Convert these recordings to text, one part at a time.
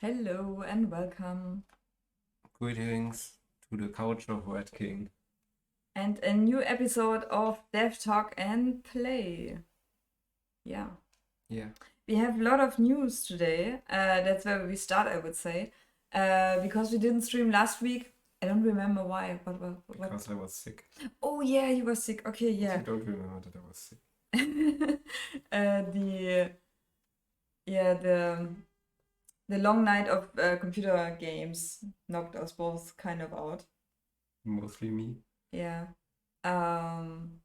Hello and welcome. Greetings to the couch of Red King. And a new episode of Dev Talk and Play. Yeah. Yeah, We have a lot of news today. That's where we start, I would say. Because we didn't stream last week. I don't remember why. What? because I was sick. Oh, yeah, you were sick. Okay, Yeah. yeah. I don't remember that I was sick. the yeah the long night of computer games knocked us both kind of out. Mostly me. Yeah.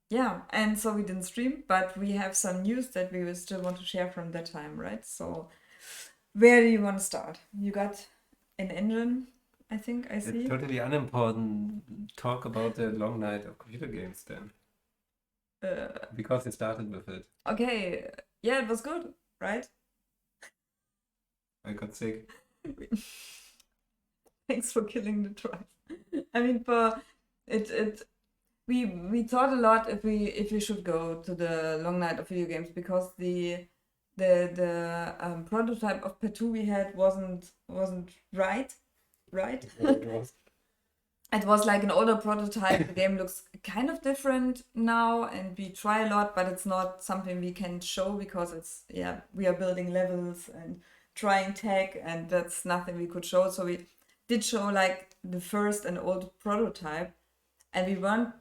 Yeah, and so we didn't stream, but we have some news that we will still want to share from that time, right? So where do you want to start? You got an engine, I think I It's see. totally unimportant talk about the long night of computer games then. Because you started with it. Okay, yeah, it was good, right? I got sick. Thanks for killing the trust. I mean, for it we thought a lot if we should go to the long night of video games because the prototype of Patu we had wasn't right. It was. It was like an older prototype. The game looks kind of different now, and we try a lot, but it's not something we can show because we are building levels and trying tech, and that's nothing we could show. So we did show like the first and old prototype, and we weren't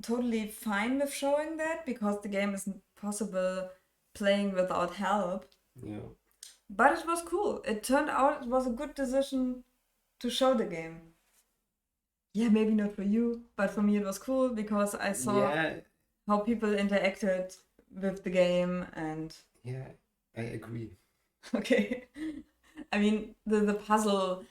totally fine with showing that because the game isn't possible playing without help. Yeah. But it was cool. It turned out it was a good decision to show the game. Yeah, maybe not for you, but for me it was cool because I saw how people interacted with the game and Yeah, I agree. okay. I mean the puzzle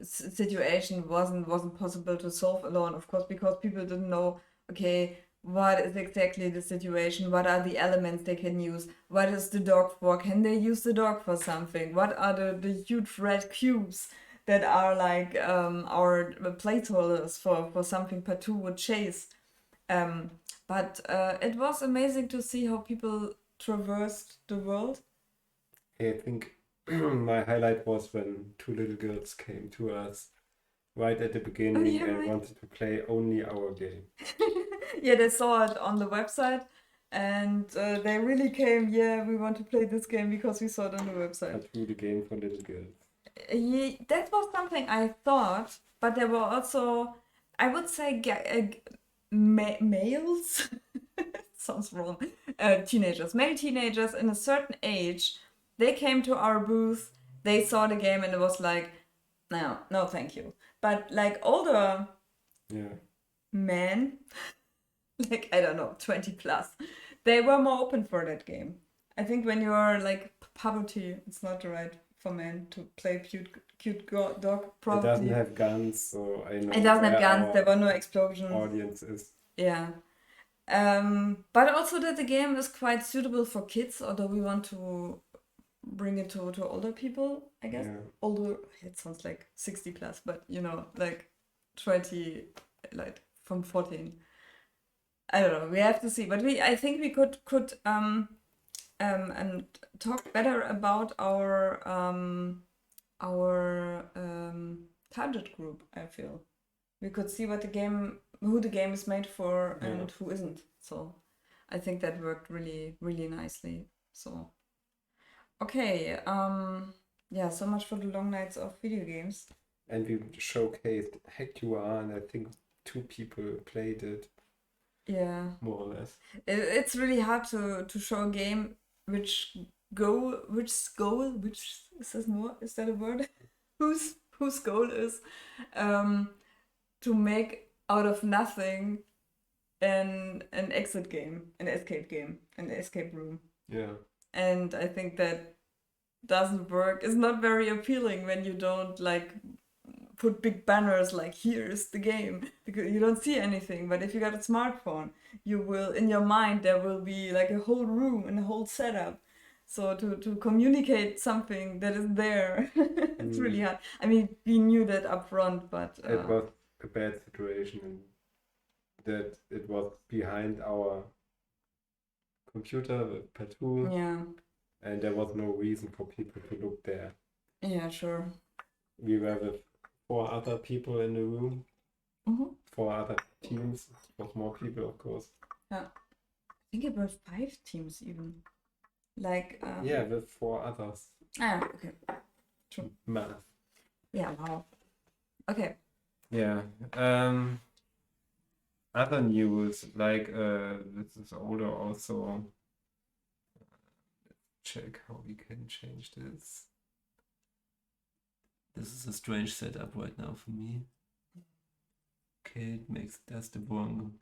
situation wasn't possible to solve alone, of course, because people didn't know, okay, what is exactly the situation, what are the elements they can use, what is the dog for, can they use the dog for something, what are the huge red cubes that are like our placeholders for something Patu would chase. But it was amazing to see how people traversed the world. I think my highlight was when two little girls came to us right at the beginning yeah, and right. wanted to play only our game. Yeah, they saw it on the website and they really came, yeah, we want to play this game because we saw it on the website. Patu, the game for little girls. Yeah, that was something I thought, but there were also, I would say, males. Sounds wrong. Teenagers, male teenagers in a certain age, they came to our booth, they saw the game, and it was like, no, no, thank you. But like older Yeah. men, like I don't know, 20 plus, they were more open for that game. I think when you are like puberty, it's not right for men to play cute dog It property. doesn't have guns, so I know It doesn't have where guns. our There were no explosions. audience is. Yeah. But also that the game is quite suitable for kids, although we want to bring it to older people, I guess. Yeah. Older, it sounds like 60 plus, but you know, like 20, like from 14. I don't know. We have to see, but I think we could and talk better about our target group. I feel we could see who the game is made for, and who isn't. So I think that worked really, really nicely. So okay, yeah. So much for the long nights of video games. And we showcased Hack You Are, and I think 2 people played it. Yeah, more or less. It's really hard to show a game which is this more, is that a word? whose goal is to make out of nothing an exit game, an escape game, an escape room. Yeah. And I think that doesn't work. It's not very appealing when you don't like put big banners like here's the game, because you don't see anything. But if you got a smartphone, you will, in your mind there will be like a whole room and a whole setup, so to communicate something that is there. It's really hard. I mean, we knew that up front, but it was a bad situation that it was behind our computer, the Patu. yeah, and there was no reason for people to look there. Yeah, sure. We were with 4 other people in the room, Mm-hmm. 4 other teams, with more people, of course. Yeah. I think it was 5 teams even. Like, Yeah, with 4 others. Okay. True. Math. Yeah, wow. Okay. Yeah. Other news, like this is older also. Check how we can change this. This is a strange setup right now for me. Okay, does the wrong.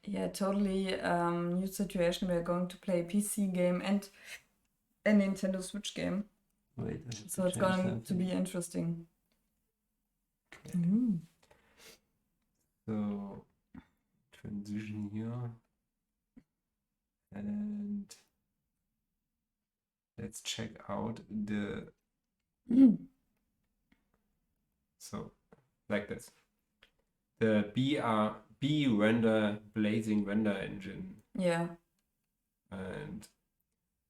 Yeah, totally new situation. We're going to play a PC game and a Nintendo Switch game. Wait, I have So to it's change going to something. be interesting. Okay. Mm. So transition here. And let's check out the so like this. The B render blazing render engine. Yeah. And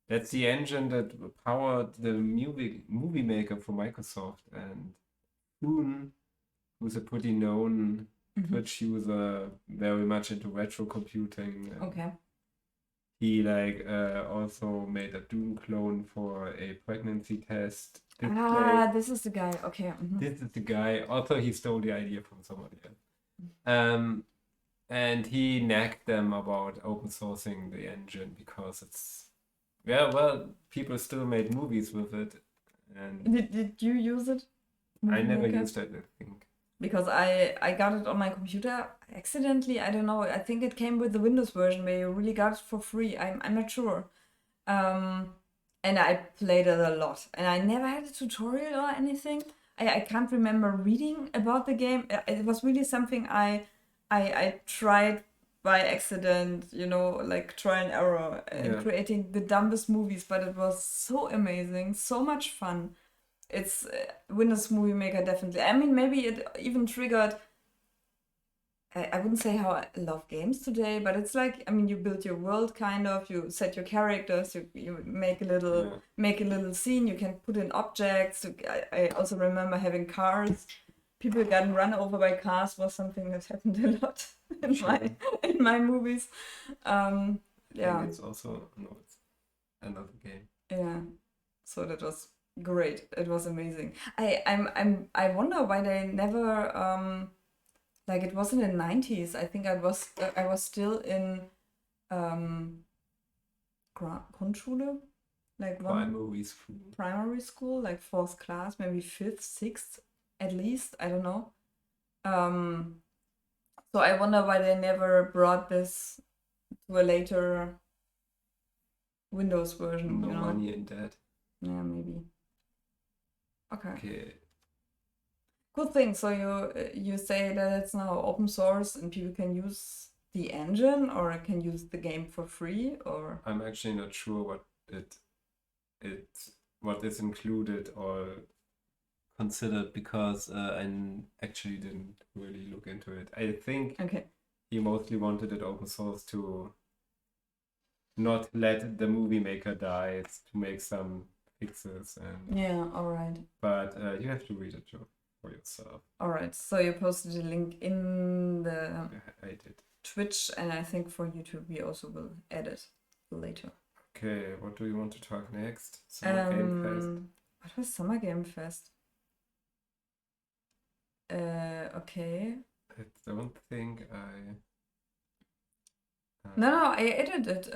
that's the engine that powered the movie maker for Microsoft. And Boone, who's a pretty known Twitch user, very much into retro computing. Okay. He also made a Doom clone for a pregnancy test. This is the guy. Okay. This is the guy. Also, he stole the idea from somebody else. And he nagged them about open sourcing the engine because people still made movies with it. And Did you use it? I never Maker? used it, I think. Because I got it on my computer accidentally. I don't know. I think it came with the Windows version where you really got it for free. I'm not sure. And I played it a lot. And I never had a tutorial or anything. I can't remember reading about the game. It was really something I tried by accident, like try and error and creating the dumbest movies. But it was so amazing, so much fun. It's Windows Movie Maker, definitely. I mean, maybe it even triggered. I wouldn't say how I love games today, but it's like, I mean, you build your world kind of, you set your characters, you make a little scene, you can put in objects. I also remember having cars. People getting run over by cars was something that happened a lot in my movies. I think it's also it's another game. Yeah. So that was great. It was amazing. I wonder why they never like it was in the 90s. I think I was still in Grundschule, like primary school, like 4th class, maybe 5th, 6th at least. I don't know. So I wonder why they never brought this to a later Windows version. No money in that. Yeah, maybe. Okay. Good thing. So you say that it's now open source and people can use the engine or can use the game for free, or I'm actually not sure what is included or considered because I actually didn't really look into it. I think he mostly wanted it open source to not let the movie maker die, to make some fixes and all right. But you have to read it for yourself. All right. So you posted a link in the I did. Twitch, and I think for YouTube we also will add it later. Okay, what do you want to talk next? Summer Game Fest. What was Summer Game Fest? Okay. I don't think I. No, I added it.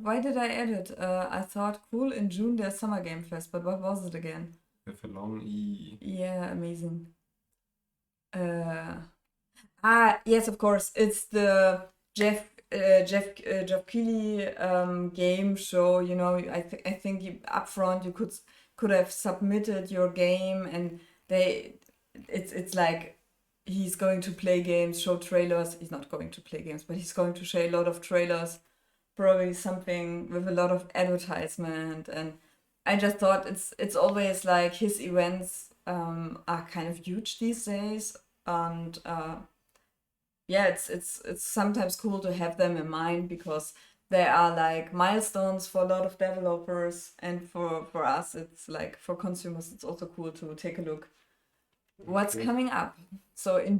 Why did I add it? I thought, cool, in June there's Summer Game Fest, but what was it again? With a long E. Yeah, amazing. Yes, of course. It's the Jeff Keighley game show. I think upfront you could have submitted your game, and it's like he's going to play games, show trailers. He's not going to play games, but he's going to show a lot of trailers, probably something with a lot of advertisement. And I just thought it's always like his events are kind of huge these days, and it's sometimes cool to have them in mind because they are like milestones for a lot of developers, and for us, it's like for consumers, it's also cool to take a look what's coming up. So in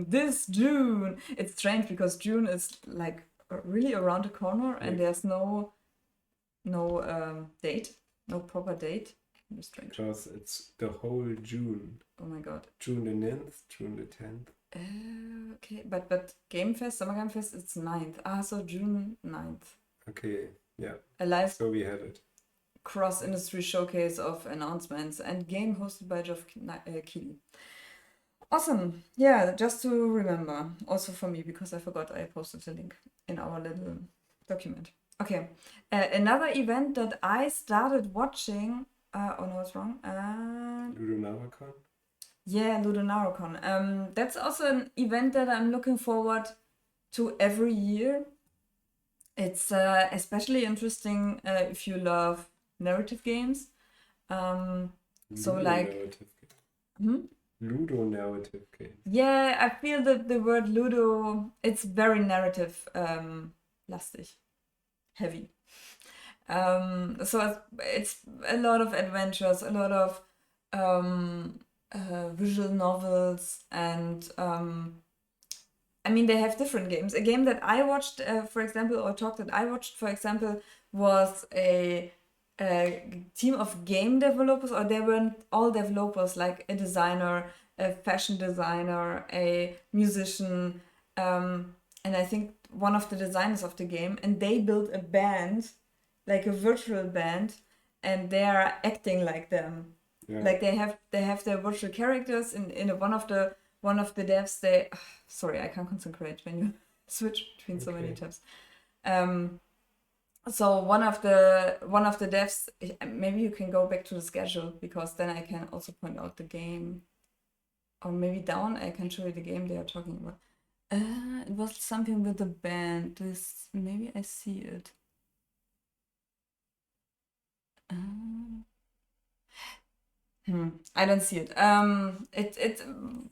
this June, it's strange because June is like really around the corner, and there's no date, no proper date. It's strange. Because it's the whole June. Oh my god. June the 9th, June the 10th. Okay, but Game Fest, Summer Game Fest, it's 9th. So June 9th. Okay, yeah. So we had it. Cross-industry showcase of announcements and game hosted by Geoff Keighley. Awesome. Yeah, just to remember. Also for me, because I forgot I posted the link in our little document. Okay. Another event that I started watching... oh no, it's wrong. Ludonarracon? Yeah, Ludonarracon. That's also an event that I'm looking forward to every year. It's especially interesting if you love narrative games. So like... Ludo narrative games. Yeah, I feel that the word Ludo, it's very narrative lastig, heavy. So it's a lot of adventures, a lot of visual novels, and I mean, they have different games. A game that I watched, for example, or talk that I watched, for example, was a team of game developers, or they weren't all developers, like a designer, a fashion designer, a musician, and I think one of the designers of the game, and they built a band, like a virtual band, and they are acting like them. Yeah. Like they have their virtual characters in one of the devs. Sorry, I can't concentrate when you switch between so many tabs. So one of the devs, maybe you can go back to the schedule, because then I can also point out the game, or maybe down I can show you the game they are talking about. It was something with the band. Maybe I see it. I don't see it.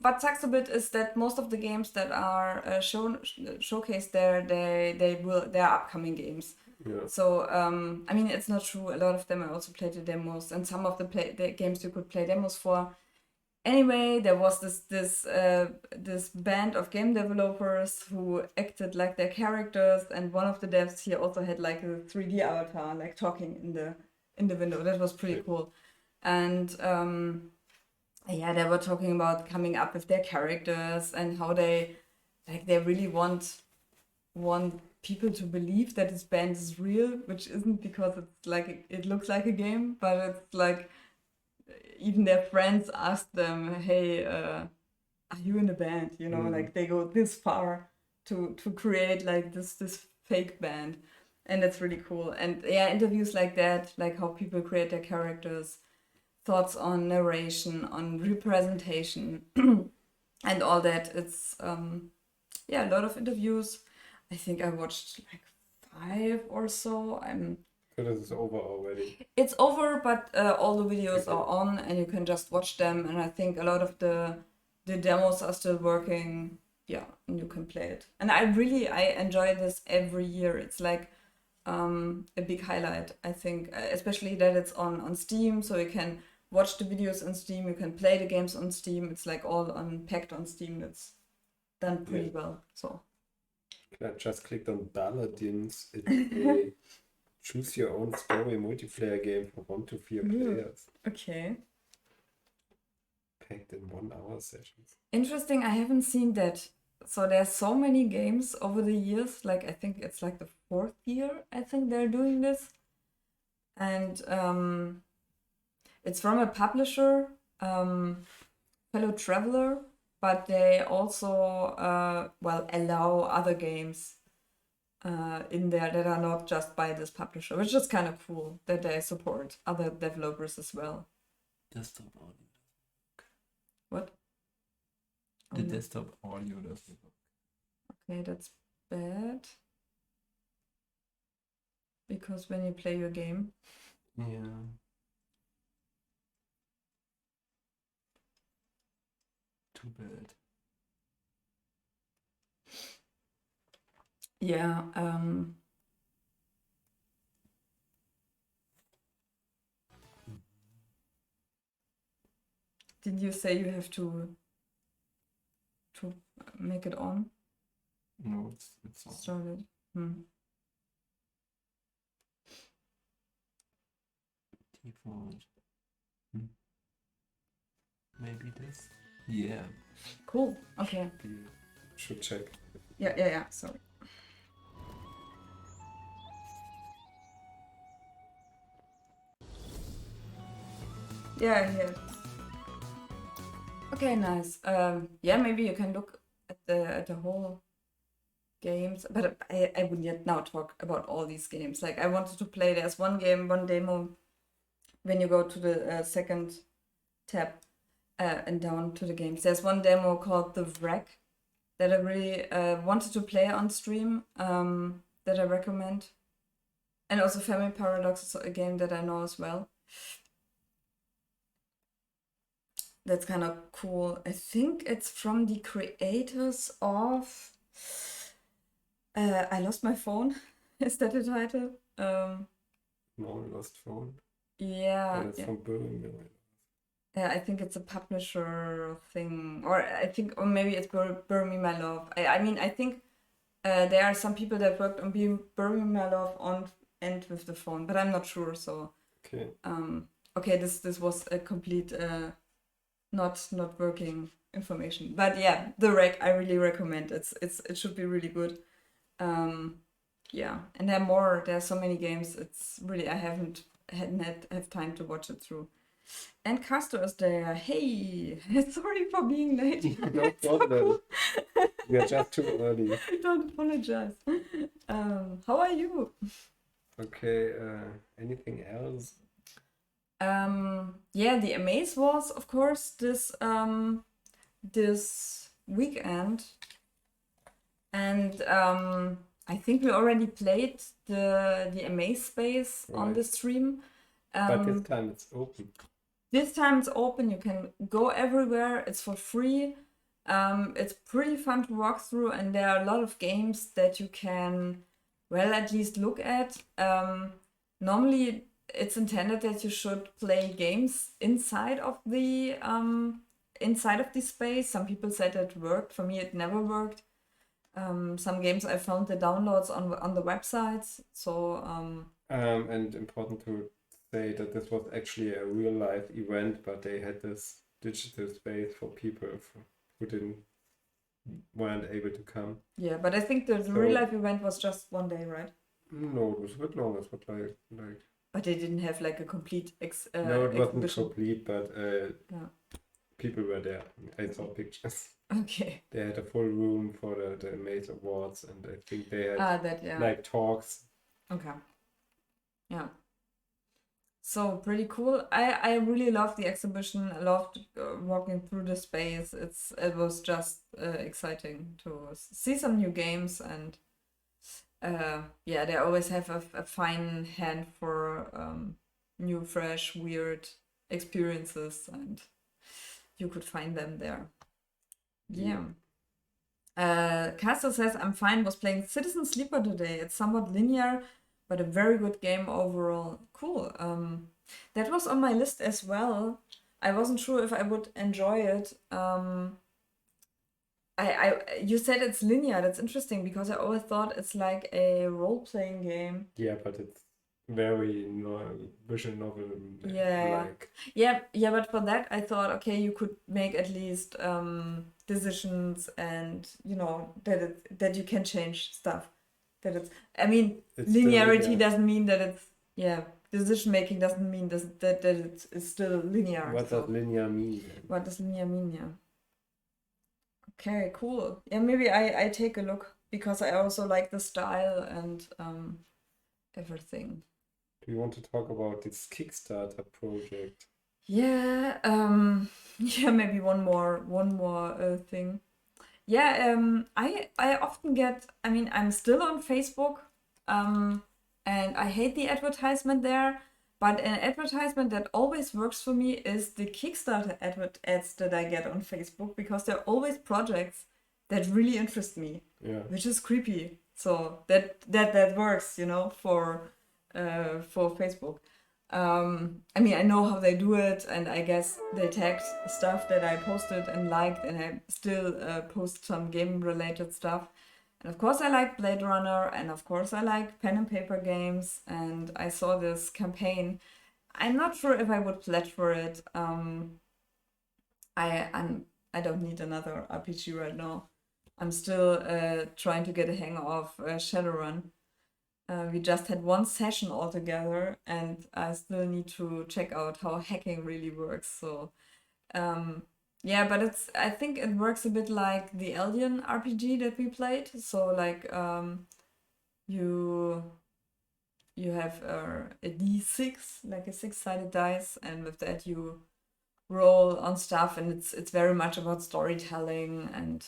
What sucks a bit is that most of the games that are showcased there, they're upcoming games. Yeah. So I mean, it's not true. A lot of them I also played the demos, and some of the games you could play demos for. Anyway, there was this band of game developers who acted like their characters, and one of the devs here also had like a 3D avatar, like talking in the window. That was pretty cool. And yeah, they were talking about coming up with their characters and how they really want people to believe that this band is real, which isn't, because it's like it looks like a game, but it's like even their friends ask them, hey, are you in a band? You know, like they go this far to create like this fake band, and that's really cool. And yeah, interviews like that, like how people create their characters, thoughts on narration, on representation, and all that. It's yeah, a lot of interviews. I think I watched like 5 or so. So this is over already. It's over, but all the videos are on, and you can just watch them. And I think a lot of the demos are still working. Yeah, and you can play it. And I enjoy this every year. It's like a big highlight, I think, especially that it's on Steam, so you can watch the videos on Steam, you can play the games on Steam. It's like all unpacked on Steam. It's done pretty well. So I just clicked on Paladins. It's a choose your own story multiplayer game for 1 to 4 players. Okay. Packed in 1 hour sessions. Interesting. I haven't seen that. So there's so many games over the years. Like I think it's like the 4th year I think they're doing this. And it's from a publisher, Fellow Traveler, but they also allow other games in there that are not just by this publisher, which is kind of cool that they support other developers as well. Desktop audio. What? The desktop audio doesn't work. Okay, that's bad. Because when you play your game. Yeah. Too bad. Yeah, Did you say you have to make it on? No, it's on. Started. Default. Maybe this. Yeah. Cool. Okay. Should check. Yeah. Sorry. Yeah. Okay, nice. Yeah, maybe you can look at the whole games, but I would yet now talk about all these games. Like I wanted to play. There's one game, one demo. When you go to the second tab and down to the games, there's one demo called The Wreck that I really wanted to play on stream. That I recommend, and also Family Paradox is a game that I know as well. That's kind of cool. I think it's from the creators of I Lost My Phone. Is that the title? No, Lost Phone. Yeah. And it's from Birmingham. Yeah, I think it's a publisher thing, or maybe it's Bury Me My Love. I mean, I think there are some people that worked on Bury Me My Love on and with the phone, but I'm not sure. So okay. Okay, this was a complete not working information, but yeah, The Wreck I really recommend. It should be really good. Yeah, and there are so many games. It's really I haven't had time to watch it through. And Castor is there. Hey, sorry for being late. No problem. We are just too early. Don't apologize. How are you? Okay. Anything else? Yeah, the Amaze was, of course, this weekend, and I think we already played the Amaze space on the stream. But this time it's open. This time it's open. You can go everywhere. It's for free. It's pretty fun to walk through, and there are a lot of games that you can, well, at least look at. Normally, it's intended that you should play games inside of the space. Some people said it worked. For me, it never worked. Some games I found the downloads on the websites. So and important to say that this was actually a real life event, but they had this digital space for people who weren't able to come. Yeah, but I think the real life event was just one day, right? No, it was a bit long. It was like. But they didn't have like a complete no, it wasn't complete, but people were there. I saw pictures. Okay. They had a full room for the Amaze Awards, and I think they had like talks. Okay. Yeah. So pretty cool. I really loved the exhibition. I loved walking through the space. It was just exciting to see some new games, and they always have a fine hand for new, fresh, weird experiences, and you could find them there. Yeah. Castle says, I'm fine, was playing Citizen Sleeper today. It's somewhat linear, but a very good game overall. Cool. That was on my list as well. I wasn't sure if I would enjoy it. You said it's linear. That's interesting because I always thought it's like a role-playing game. Yeah, but it's very visual novel. Yeah, but for that I thought, okay, you could make at least decisions, and that you can change stuff. It's linearity doesn't mean that it's decision making doesn't mean that it's still linear. What does linear mean? What does linear mean? Yeah. Okay, cool. Yeah, maybe I take a look because I also like the style and everything. Do you want to talk about this Kickstarter project? Yeah, maybe one more thing. Yeah, I often get, I'm still on Facebook, and I hate the advertisement there, but an advertisement that always works for me is the Kickstarter ads that I get on Facebook, because they're always projects that really interest me, which is creepy. So that works, for Facebook. I mean, I know how they do it, and I guess they tagged stuff that I posted and liked, and I still post some game-related stuff. And of course, I like Blade Runner, and of course, I like pen and paper games. And I saw this campaign. I'm not sure if I would pledge for it. I don't need another RPG right now. I'm still trying to get a hang of Shadowrun. We just had one session all together, and I still need to check out how hacking really works. So, yeah, but I think it works a bit like the Alien RPG that we played. So, like, you have a D6, like a six-sided dice, and with that you roll on stuff, and it's very much about storytelling. And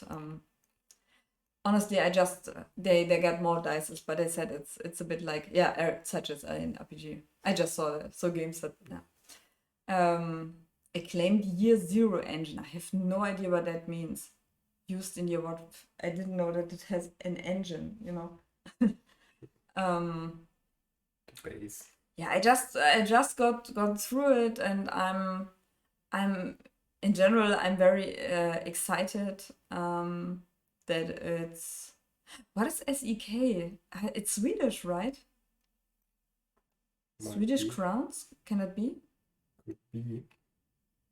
honestly, I just they got more dices, but they said it's a bit like such as an RPG. I just saw that. So games that acclaimed year zero engine. I have no idea what that means. Used in year what? I didn't know that it has an engine. The base. Yeah, I just got through it, and I'm in general I'm very excited. That it's what is SEK? It's Swedish, right? Might Swedish be. crowns? Can it be? Could be.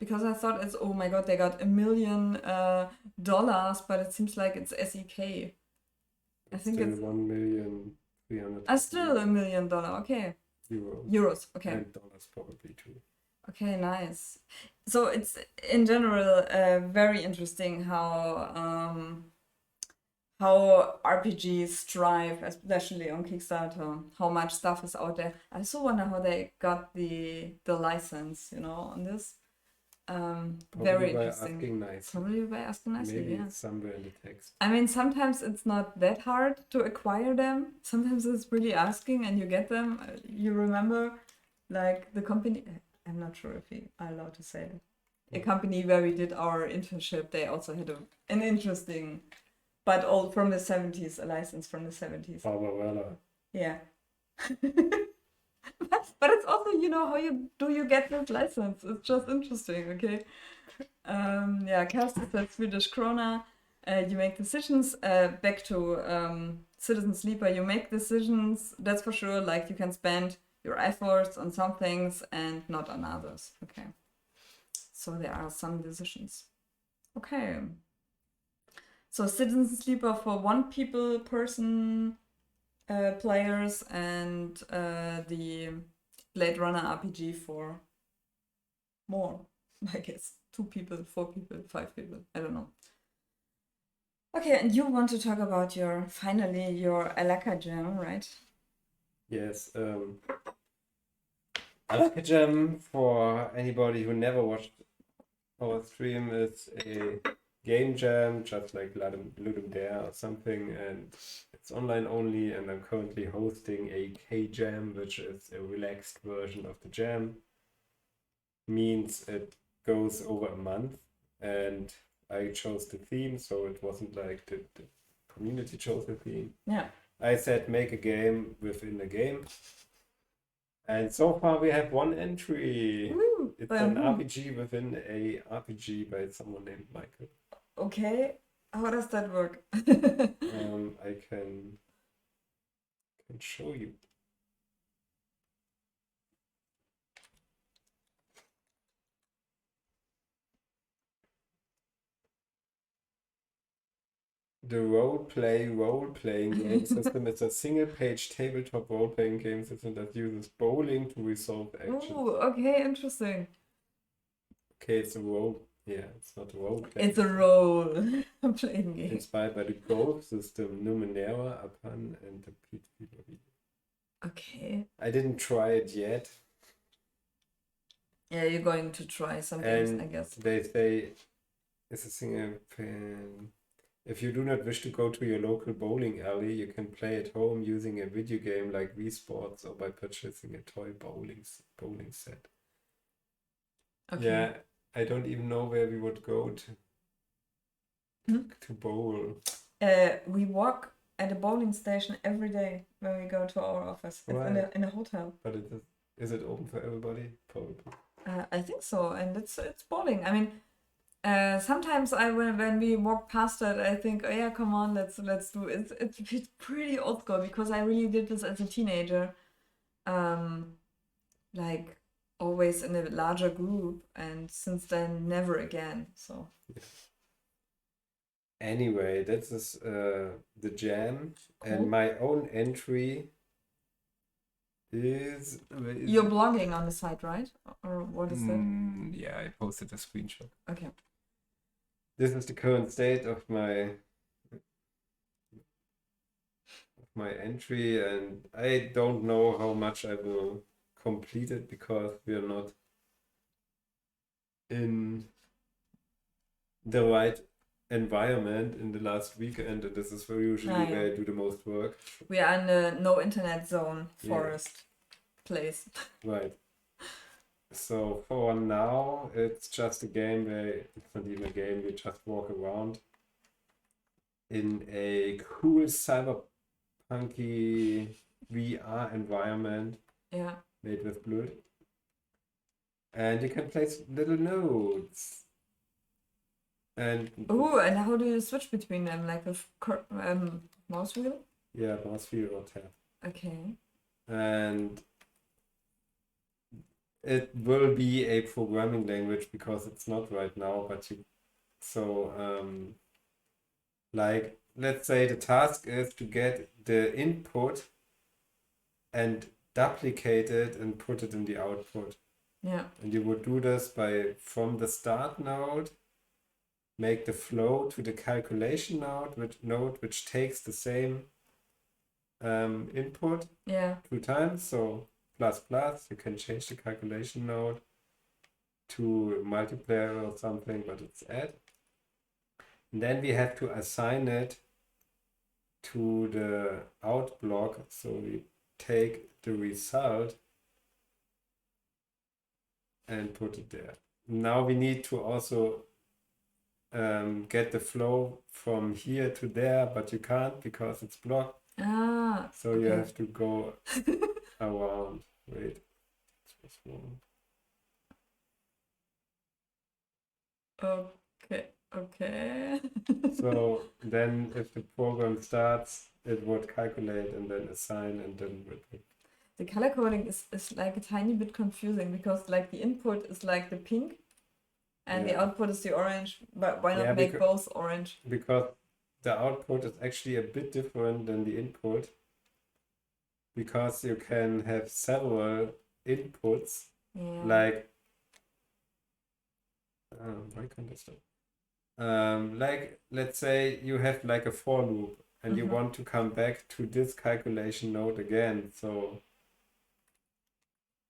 Because I thought it's oh my god, they got $1 million, but it seems like it's SEK. I think still it's 1,300,000. Still $1 million. Okay. Euros. Okay. And dollars probably too. Okay, nice. So it's in general very interesting how RPGs strive, especially on Kickstarter, how much stuff is out there. I also wonder how they got the license, on this. Very interesting. Probably by asking nicely. Maybe yeah. it's somewhere in the text. I mean, sometimes it's not that hard to acquire them. Sometimes it's really asking and you get them. You remember, like the company, I'm not sure if we are allowed to say it. A company where we did our internship, they also had an interesting, but all from the 70s, a license from the 70s. Barbarella. Yeah. But it's also, how you get this license? It's just interesting, okay? Cast is a Swedish krona. You make decisions. Back to Citizen Sleeper, you make decisions, that's for sure. Like, you can spend your efforts on some things and not on others. Okay. So there are some decisions. Okay. So Citizen Sleeper for person players, and the Blade Runner RPG for more, I guess. 2 people, 4 people, 5 people. I don't know. Okay, and you want to talk about your Alaka Jam, right? Yes. Alaka Jam, for anybody who never watched our stream, is a game jam, just like Ludum Dare or something, and it's online only, and I'm currently hosting a K-Jam, which is a relaxed version of the jam. Means it goes over a month, and I chose the theme, so it wasn't like the community chose the theme. Yeah. I said make a game within a game. And so far we have 1 entry. Woo, it's an RPG within a RPG by someone named Michael. Okay. How does that work? I can show you. The role-playing game system is a single-page tabletop role-playing game system that uses bowling to resolve actions. Oh, okay, interesting. Okay, it's a role. Yeah, it's not a role-playing. It's a role-playing game. Inspired by the Go system, Numenera, Apan, and the Pete. Okay. I didn't try it yet. Yeah, you're going to try some games, I guess. They say it's a single-page. If you do not wish to go to your local bowling alley, you can play at home using a video game like Wii Sports or by purchasing a toy bowling set. Okay. Yeah, I don't even know where we would go to bowl. We walk at a bowling station every day when we go to our office. It's in a hotel. But it is Is it open for everybody? Probably. I think so, and it's boring. I mean, sometimes when we walk past it, I think, oh yeah, come on, let's do it. It's pretty old school because I really did this as a teenager, like always in a larger group, and since then never again. So. Yeah. Anyway, this is the jam, Cool. and my own entry is. You're blogging on the site, right? Or what is that? Yeah, I posted a screenshot. Okay. This is the current state of my entry, and I don't know how much I will complete it because we are not in the right environment in the last weekend, and this is usually where I do the most work. We are in the no internet zone forest place. Right. So for now, it's just a game where it's not even a game, you just walk around in a cool cyberpunky VR environment made with blood. And you can place little nodes. And and how do you switch between them? Like with mouse wheel? Yeah, mouse wheel or tab. Okay. And it will be a programming language because it's not right now, but like, let's say the task is to get the input and duplicate it and put it in the output. Yeah. And you would do this from the start node, make the flow to the calculation node, which takes the same input 2 times. So ++, you can change the calculation node to multiplier or something, but it's add. And then we have to assign it to the out block. So we take the result and put it there. Now we need to also get the flow from here to there, but you can't because it's blocked. So you have to go around. Wait, this was wrong. Okay. So then if the program starts, it would calculate and then assign and then the color coding is like a tiny bit confusing because like the input is like the pink and the output is the orange, but why not make both orange? Because the output is actually a bit different than the input because you can have several inputs like why can't I stop? Like let's say you have like a for loop and you want to come back to this calculation node again. So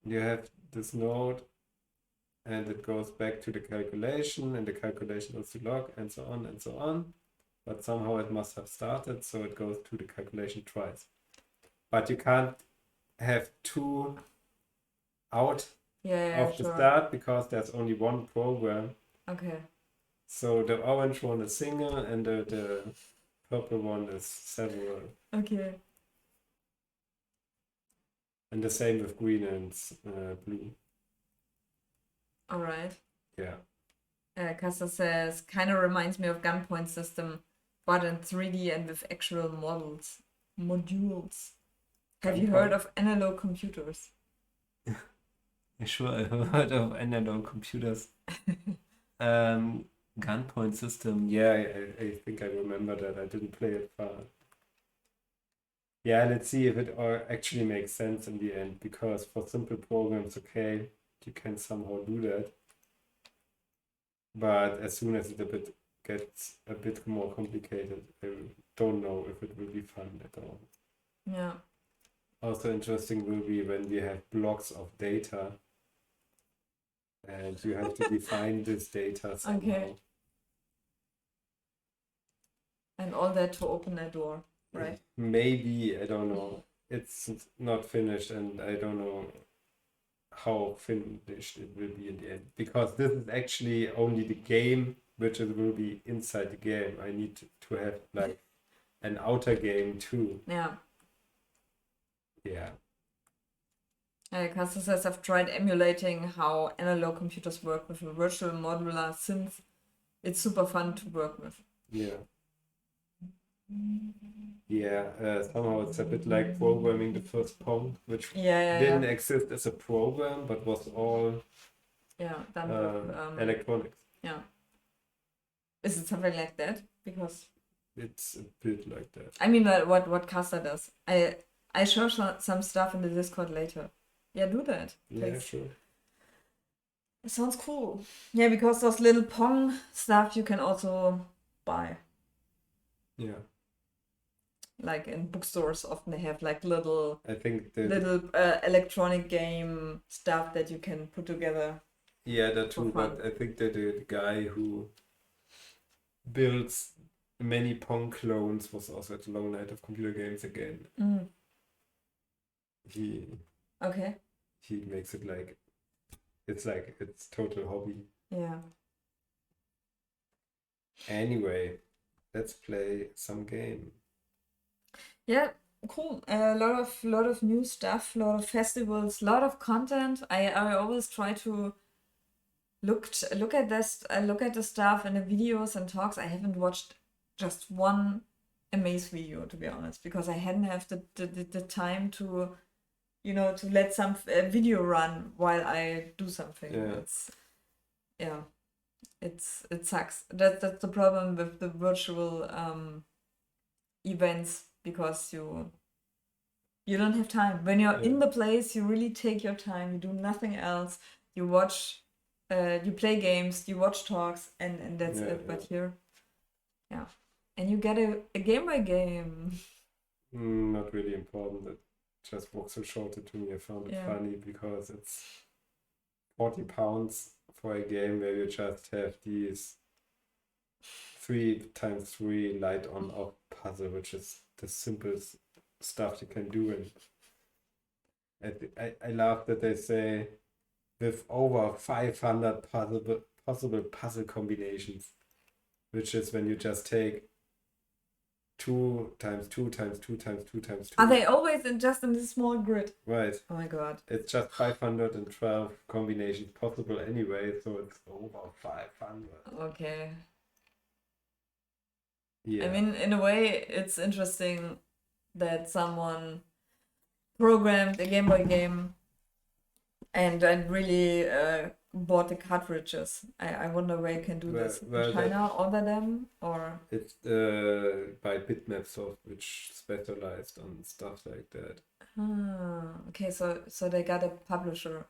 you have this node and it goes back to the calculation and the calculation is the log and so on and so on. But somehow it must have started, so it goes to the calculation twice. But you can't have 2 out of the start because there's only one program. Okay. So the orange one is single and the purple one is several. Okay. And the same with green and blue. All right. Yeah. Casa says, kind of reminds me of gunpoint system, but in 3D and with actual modules. Have you heard of analog computers? Sure, I've heard of analog computers. Gunpoint system. Yeah, I think I remember that. I didn't play it far. Yeah, let's see if it actually makes sense in the end, because for simple programs, okay, you can somehow do that. But as soon as it gets a bit more complicated, I don't know if it will be fun at all. Yeah. Also interesting will be when we have blocks of data and you have to define this data somehow. Okay. And all that to open a door, right? Maybe, I don't know. It's not finished and I don't know how finished it will be in the end. Because this is actually only the game, which it will be inside the game. I need to have like an outer game too. Yeah. Yeah. Carsten says I've tried emulating how analog computers work with a virtual modular synth. It's super fun to work with. Yeah. Somehow it's a bit like programming the first Pong, which didn't exist as a program, but was all done with electronics. Yeah. Is it something like that? Because it's a bit like that. I mean, what Casa does. I show some stuff in the Discord later. Yeah, do that. Please. Yeah, sure. It sounds cool. Yeah, because those little Pong stuff you can also buy. Yeah. Like in bookstores, often they have like little. I think little electronic game stuff that you can put together. Yeah, that too. But I think that the guy who builds many Pong clones was also at the Long Night of Computer Games again. He makes it like it's total hobby. Yeah. Anyway, let's play some game. Yeah, cool. A lot of new stuff, a lot of festivals, a lot of content. I always try to look at this, look at the stuff in the videos and talks. I haven't watched just one Amaze video, to be honest, because I hadn't have the time to, to let some video run while I do something. It sucks. That's the problem with the virtual events, because you don't have time. When you're in the place, you really take your time. You do nothing else. You watch, you play games, you watch talks, and that's it. But here, and you get a game by game. Not really important. It just voxel shorted to me. I found it funny because it's £40 for a game where you just have these 3x3 light on off puzzle, which is the simplest stuff you can do. And I love that they say with over 500 possible puzzle combinations, which is when you just take 2x2x2x2x2. Are they always just in this small grid? Right. Oh my god. It's just 512 combinations possible anyway, so it's over 500. Okay. Yeah. I mean, in a way, it's interesting that someone programmed a Game Boy game and really bought the cartridges. I wonder where you can do this. In China, order them, or it's by Bitmap which specialized on stuff like that. Okay, so they got a publisher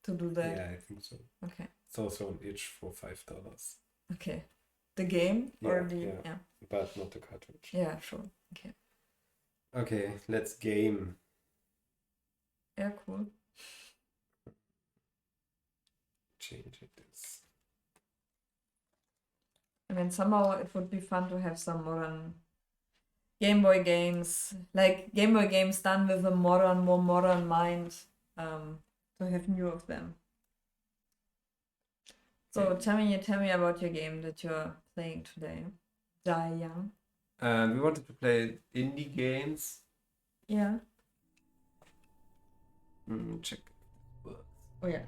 to do that. Yeah, I think so. Okay. It's also an itch for $5. Okay. The game or the but not the cartridge. Yeah, sure. Okay. Okay, let's game. Yeah, cool. Change this. I mean, somehow it would be fun to have some modern Game Boy games, like Game Boy games done with a more modern mind, to have new of them. So tell me about your game that you're playing today. Die Young. We wanted to play indie games. Yeah. Check. Oh yeah,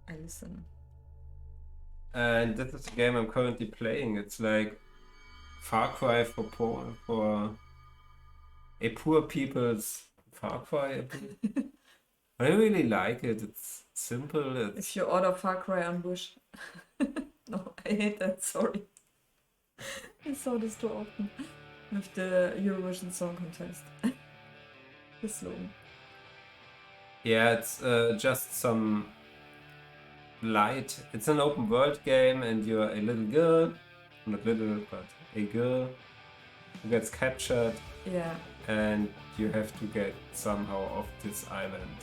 I listen. And this is the game I'm currently playing. It's like Far Cry for a poor people's Far Cry. I really like it. It's simple. If you order Far Cry on Bush. No, I hate that. Sorry. I saw this too often with the Eurovision Song Contest. The slogan. Yeah, it's just some light. It's an open world game, and you're a little girl, not little, but a girl who gets captured. Yeah. And you have to get somehow off this island.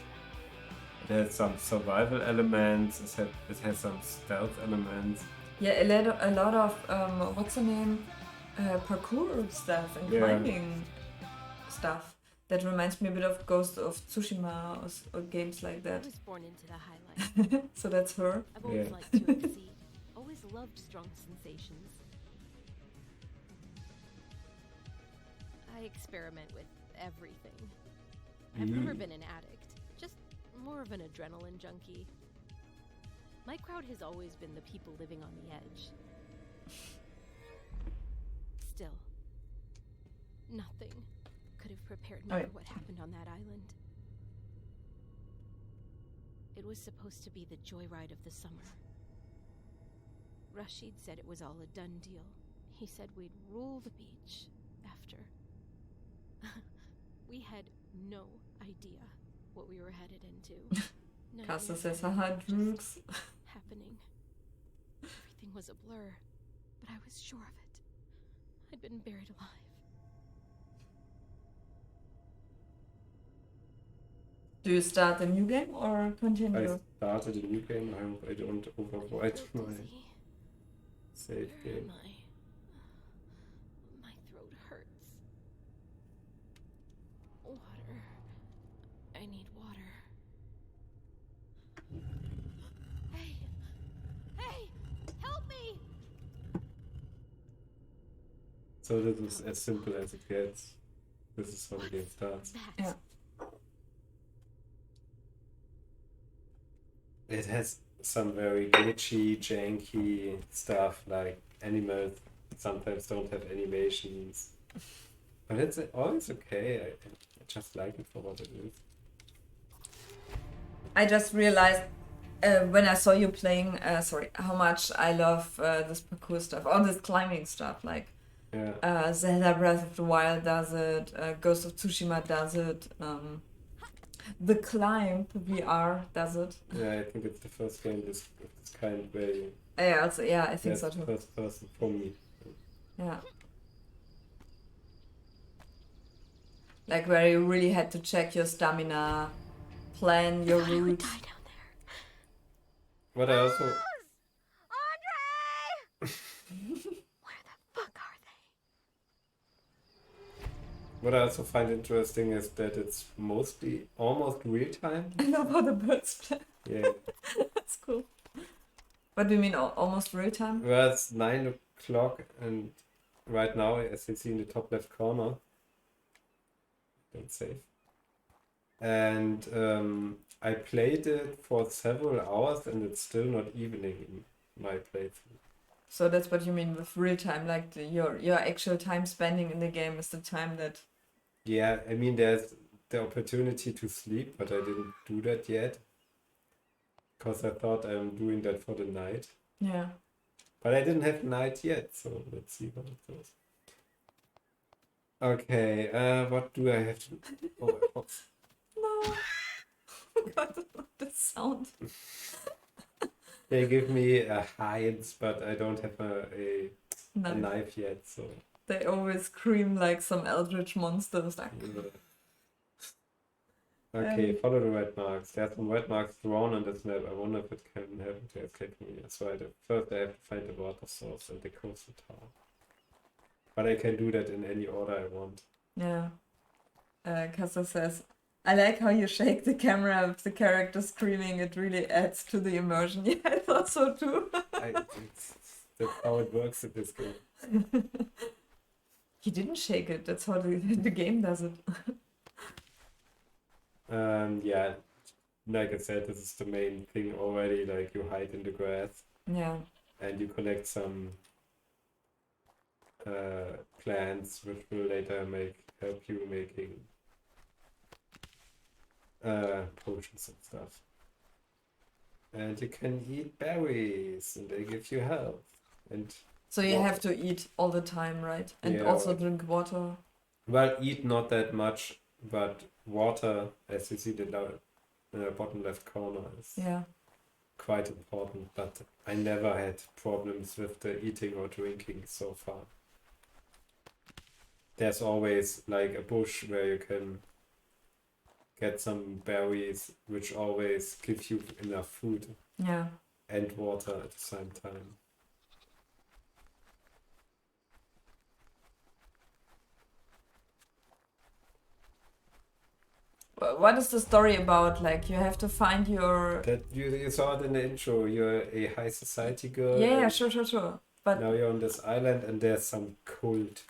It has some survival elements. It has some stealth elements. Yeah, a lot of what's the name? Parkour stuff and climbing stuff. That reminds me a bit of Ghost of Tsushima or games like that. I was born into the highlight. So that's her. I've always liked to exceed. Always loved strong sensations. I experiment with everything. I've never been an addict. Just more of an adrenaline junkie. My crowd has always been the people living on the edge. Still, nothing could have prepared me for what happened on that island. It was supposed to be the joyride of the summer. Rashid said it was all a done deal. He said we'd rule the beach after. We had no idea what we were headed into. Casa says, haha, drugs. Happening. Everything was a blur, but I was sure of it. I'd been buried alive. Do you start a new game or continue? I started a new game. I hope I don't overwrite my save game. My throat hurts. Water. I need water. Hey! Hey! Help me! So this is as simple as it gets. This is how the game starts. Yeah. It has some very glitchy, janky stuff, like animals sometimes don't have animations. But it's always okay. I just like it for what it is. I just realized when I saw you playing, how much I love this parkour stuff, all this climbing stuff. Like Zelda Breath of the Wild does it, Ghost of Tsushima does it, The Climb VR does it. Yeah, I think it's the first game this kind where you... I think so too. First person for me. Yeah. Like where you really had to check your stamina, plan your route. I would die down there. But I also... Andre! Where the fuck are they? What I also find interesting is that it's mostly almost real time. I love how the birds play. Yeah. That's cool. What do you mean almost real time? Well, it's 9 o'clock and right now, as you see in the top left corner, don't save. And I played it for several hours and it's still not evening in my playthrough. So that's what you mean with real time, like your actual time spending in the game is the time that... Yeah, I mean, there's the opportunity to sleep, but I didn't do that yet. Because I thought I'm doing that for the night. Yeah. But I didn't have night yet, so let's see how it goes. Okay, what do I have to... Oh, No. God, the sound. They give me a hides, but I don't have a knife yet, so... They always scream like some eldritch monsters. Like... Okay, follow the red marks. There are some red marks drawn on this map. I wonder if it can happen to escape me. So first I have to find the water source and the coastal town. But I can do that in any order I want. Yeah. Casa says, I like how you shake the camera with the character screaming. It really adds to the immersion. Yeah, I thought so too. That's how it works in this game. He didn't shake it. That's how the game does it. Yeah, like I said, this is the main thing already. Like you hide in the grass. Yeah. And you collect some plants, which will later help you making potions and stuff. And you can eat berries, and they give you health. And so you have to eat all the time, right? And also drink water. Well, eat not that much, but water, as you see the bottom left corner, is quite important. But I never had problems with the eating or drinking so far. There's always like a bush where you can get some berries, which always give you enough food and water at the same time. What is the story about? Like, you have to find your... That you saw it in the intro. You're a high society girl. Yeah, sure. But now you're on this island and there's some cult.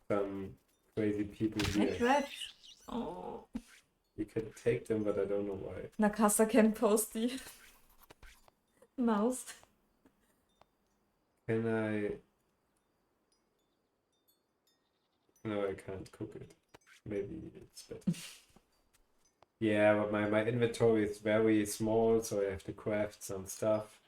Some crazy people here. Red. Oh. You can take them, but I don't know why. Nakasa can post the mouse. Can I? No, I can't cook it. Maybe it's better. Yeah, but my inventory is very small, so I have to craft some stuff.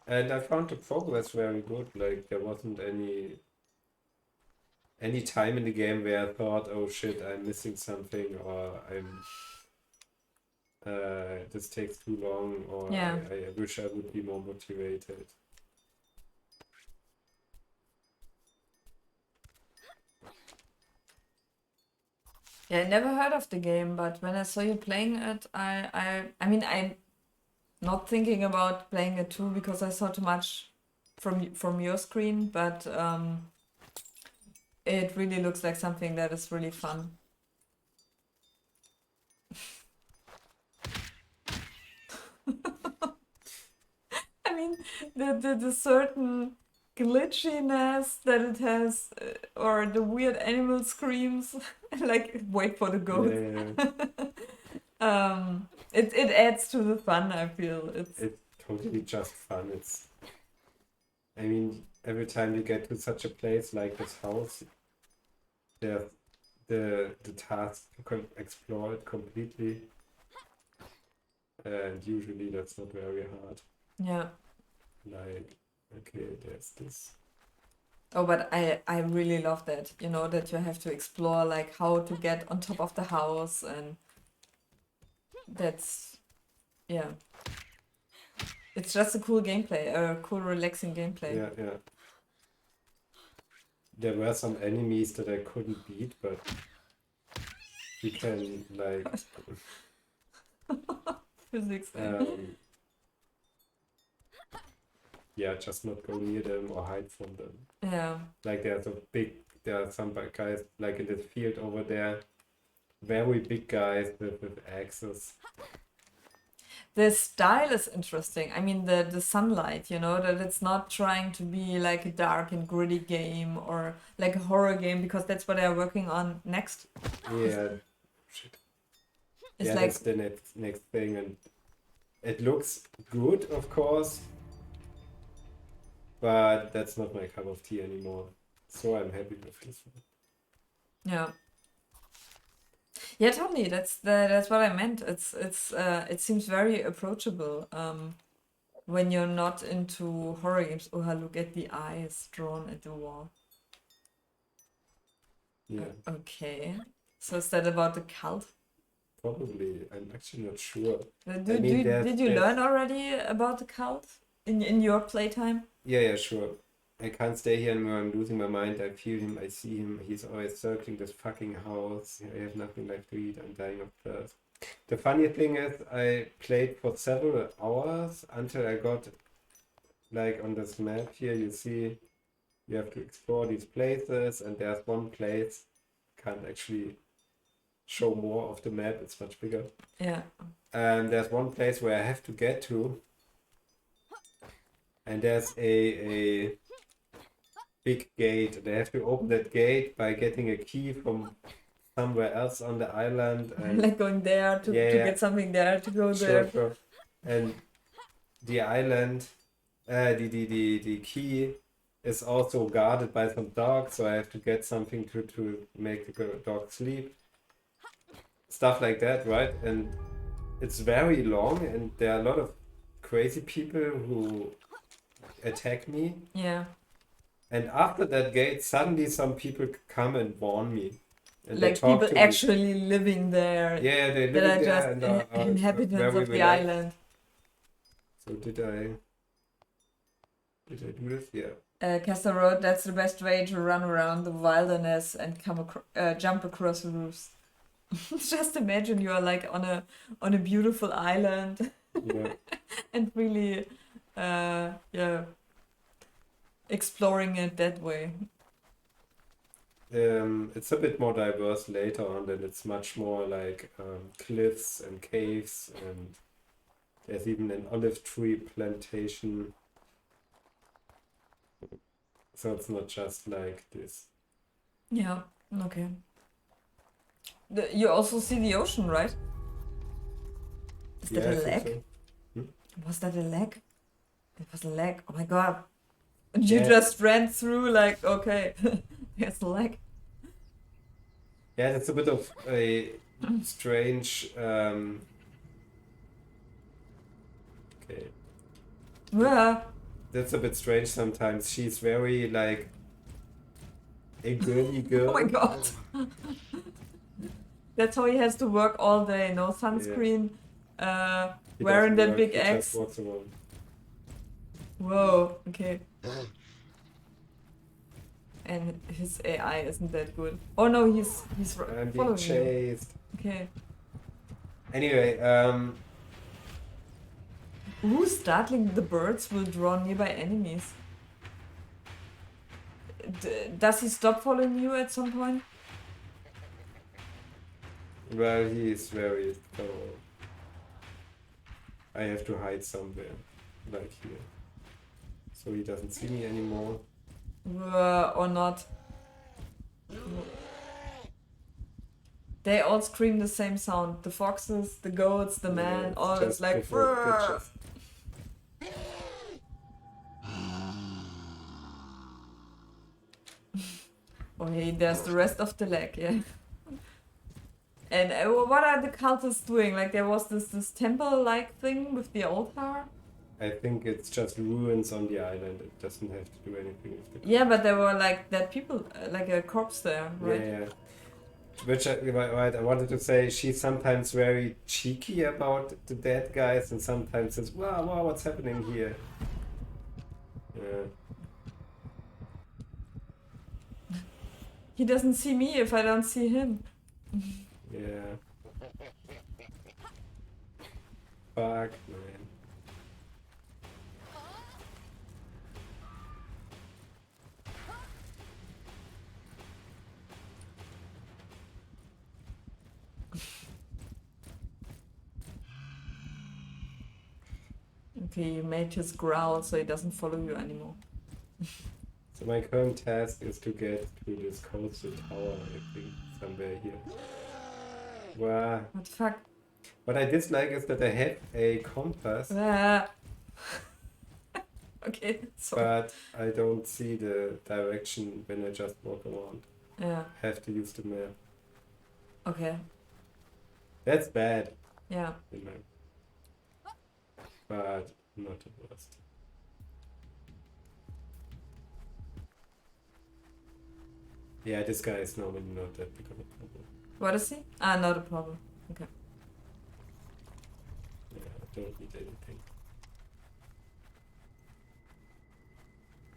And I found the progress very good. Like there wasn't any time in the game where I thought, oh shit, I'm missing something, or this takes too long, or Yeah. I wish I would be more motivated. Yeah, I never heard of the game, but when I saw you playing it, I mean, I'm not thinking about playing it too because I saw too much from your screen, but it really looks like something that is really fun. I mean, the certain glitchiness that it has, or the weird animal screams, like wait for the goat. Yeah. It adds to the fun. I feel it's totally just fun. I mean, every time you get to such a place like this house, there's the task to explore it completely, and usually that's not very hard. Yeah. Like, okay, there's this. Oh, but I really love that, you know, that you have to explore like how to get on top of the house, and that's, yeah. It's just a cool gameplay, a cool relaxing gameplay. Yeah, yeah. There were some enemies that I couldn't beat, but you can like Physics. Yeah, just not go near them or hide from them. Yeah. Like there are some guys like in this field over there, very big guys with axes. The style is interesting. I mean, the sunlight, you know, that it's not trying to be like a dark and gritty game or like a horror game, because that's what they're working on next. Yeah, shit. It's yeah, like, that's the next thing, and it looks good, of course, but that's not my cup of tea anymore. So I'm happy with this one. yeah. Yeah, totally. That's what I meant. It seems very approachable. When you're not into horror games. Oh, look at the eyes drawn at the wall. Yeah. Okay. So is that about the cult? Probably. I'm actually not sure. Did you learn already about the cult in your playtime? Yeah, sure. I can't stay here anymore. I'm losing my mind. I feel him. I see him. He's always circling this fucking house. I have nothing left to eat. I'm dying of thirst. The funny thing is, I played for several hours until I got, like on this map here, you see, you have to explore these places, and there's one place, can't actually show more of the map, it's much bigger. Yeah. And there's one place where I have to get to, and there's a big gate. They have to open that gate by getting a key from somewhere else on the island. And like going there to get something there, to go there. Sure. And the island, the key is also guarded by some dogs, so I have to get something to make the dog sleep. Stuff like that, right? And it's very long, and there are a lot of crazy people who attack me. Yeah. And after that gate, suddenly some people come and warn me. And like people actually living there. Yeah, they live that there are just inhabitants of the island. So did I do this? Yeah. Castor wrote, that's the best way to run around the wilderness and jump across the roofs. Just imagine you are like on a beautiful island. Yeah. And really exploring it that way. It's a bit more diverse later on, and it's much more like cliffs and caves, and there's even an olive tree plantation. So it's not just like this. Yeah, okay. You also see the ocean, right? Is that Yeah, a I think lag? so. Was that a lag? It was a lag. Oh my god. You Yeah. just ran through like, okay, there's a lag. Yeah, that's a bit of a strange. Okay, Yeah. that's a bit strange sometimes. She's very like a girly Oh my girl. god. That's how he has to work all day. No Yeah. sunscreen. He Wearing doesn't that work, big he just axe. walks around. Whoa. Okay. And his AI isn't that good. Oh no, he's I'm being following you. chased. Okay. Anyway, Ooh, startling the birds will draw nearby enemies. Does he stop following you at some point? well, he is very thorough. I have to hide somewhere, like here, so he doesn't see me anymore. Or not. They all scream the same sound. The foxes, the goats, the man, it's all just it's like different "Brrr." pitches. Okay, there's the rest of the leg, yeah. And what are the cultists doing? Like there was this temple-like thing with the altar. I think it's just ruins on the island. It doesn't have to do anything with the. Yeah, but there were like dead people, like a corpse there, right? Yeah. Which I wanted to say, she's sometimes very cheeky about the dead guys, and sometimes says, "Wow, what's happening here?" Yeah. He doesn't see me if I don't see him. Yeah. Fuck, man. Okay, you made his growl so he doesn't follow you anymore. So my current task is to get to this coastal tower, I think, somewhere here. Wow. What the fuck? What I dislike is that I have a compass, Okay, so but I don't see the direction when I just walk around. yeah, I have to use the map. okay, That's bad, yeah. you know. But not the worst. Yeah, this guy is normally not that big of a problem. What is he? Ah, not a problem. Okay. Yeah, I don't need anything.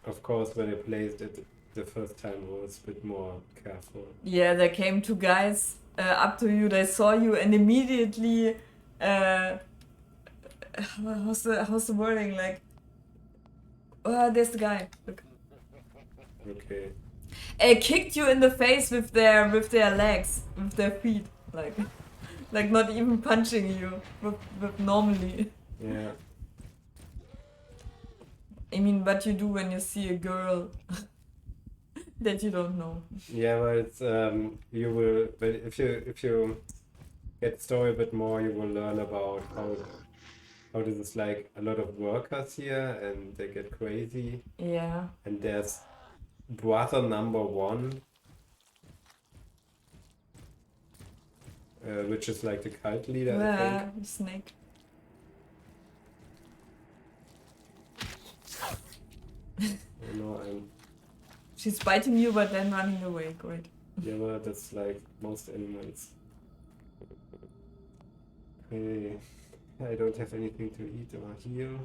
Of course, when I played it the first time, I was a bit more careful. Yeah, there came two guys up to you. They saw you and immediately. How's the wording? Like, there's the guy. Look. Okay. Kicked you in the face with their legs, with their feet, like not even punching you with normally. Yeah. I mean, what you do when you see a girl that you don't know. Yeah, but it's you will, but if you get the story a bit more, you will learn about how this is like a lot of workers here and they get crazy. Yeah. And there's brother number one, which is like the cult leader, I think. Snake. I know, She's biting you, but then running away. Great. yeah, but that's like most animals. Okay, I don't have anything to eat or heal.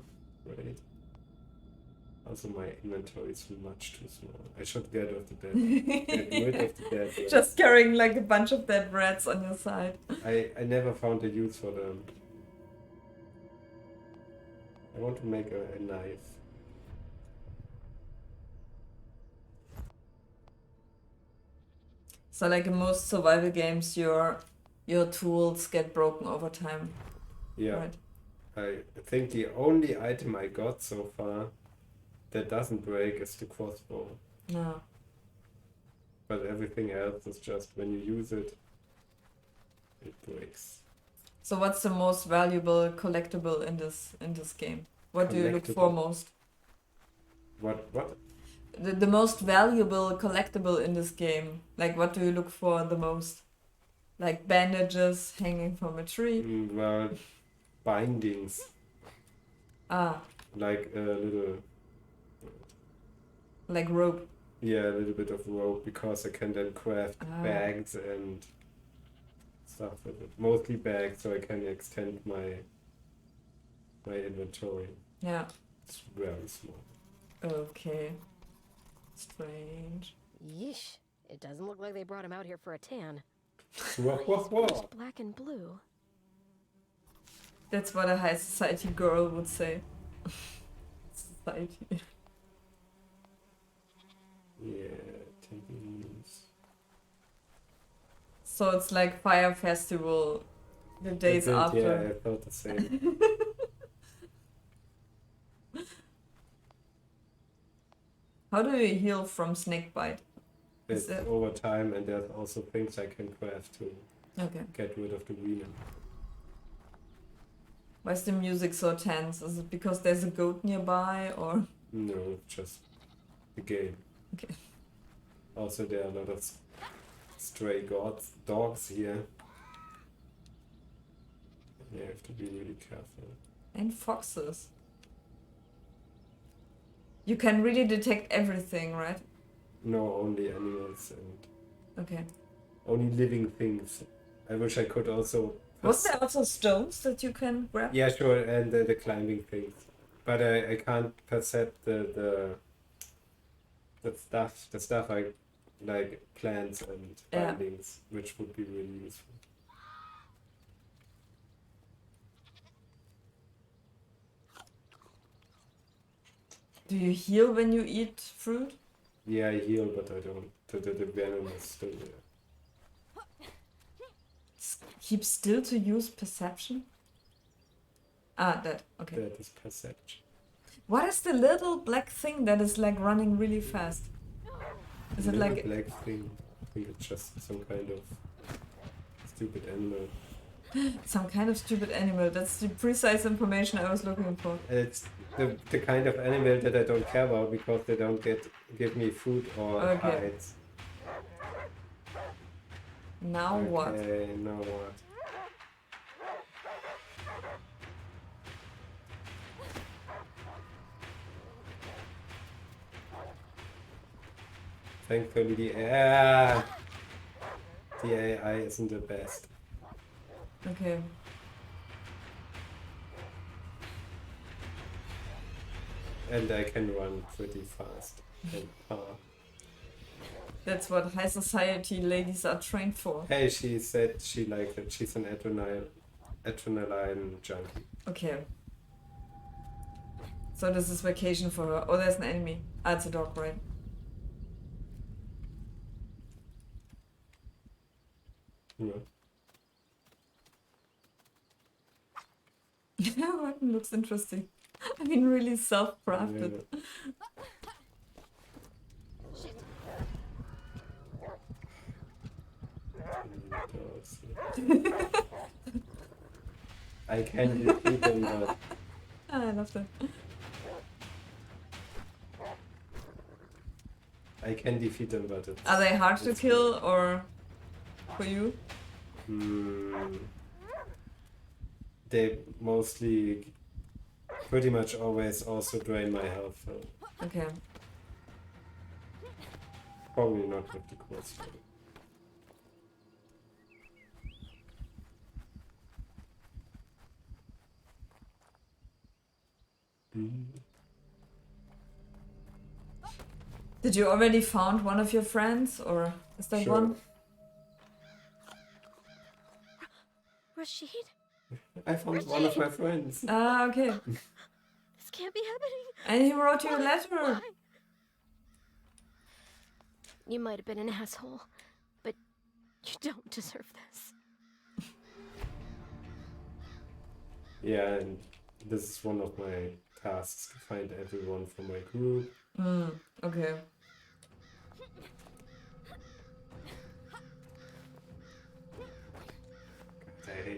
Right. Also, my inventory is much too small. I should get off the bed. Get rid of the dead rats. Just carrying like a bunch of dead rats on your side. I never found a use for them. I want to make a knife. So like in most survival games, your tools get broken over time. Yeah. Right. I think the only item I got so far that doesn't break is the crossbow. No. But everything else is just when you use it, it breaks. So what's the most valuable collectible in this game? What do you look for Collectible? most? What? The most valuable collectible in this game. Like, what do you look for the most? Like bandages hanging from a tree? Well, bindings. Ah, Like a little, like rope. yeah, a little bit of rope because I can then craft Ah. bags and stuff with it. Mostly bags, so I can extend my inventory. Yeah. It's very small. Okay. Strange. Yeesh. It doesn't look like they brought him out here for a tan. Whoa. It's black and blue. That's what a high society girl would say. Society. Yeah, taking news. So it's like Fire Festival the days Yeah, after. I thought the same. How do you heal from snake bite? It's Is it- over time, and there's also things I can craft to Okay. get rid of the venom. Why is the music so tense? Is it because there's a goat nearby or? No, it's just the game. Okay. Also, there are a lot of stray dogs here. You have to be really careful. And foxes. You can really detect everything, right? No, only animals and Okay. only living things. I wish I could also. Was there also stones that you can grab? Yeah, sure, and the climbing things, but I can't percept the stuff I like plants and Yeah. bindings, which would be really useful. Do you heal when you eat fruit? Yeah, I heal, but I don't. The venom is still there. Keep still to use perception? Ah, that. Okay. That is perception. What is the little black thing that is like running really fast? Is it Little like black thing? I think it's just some kind of stupid animal. some kind of stupid animal? That's the precise information I was looking for. It's the kind of animal that I don't care about because they don't give me food or Okay. hides. Now what? Okay, now what? Thankfully the AI isn't the best. Okay. And I can run pretty fast and far. That's what high society ladies are trained for. Hey, she said she liked it. She's an adrenaline junkie. Okay. So this is vacation for her. Oh, there's an enemy. Ah, it's a dog, right? Yeah. Yeah, weapon looks interesting. I mean, really self-crafted. Yeah. I can defeat them, but Ah, I love that. I can defeat them, but it's, Are they hard to it's kill or for you? They mostly, pretty much always also drain my health. So Okay. probably not with the quest. Did you already found one of your friends or is there Sure. one? Rashid? I found one of my friends. Ah, okay. This can't be happening. And he wrote you a Why? letter. Why? You might have been an asshole, but you don't deserve this. Yeah, and this is one of my tasks to find everyone from my group. Okay.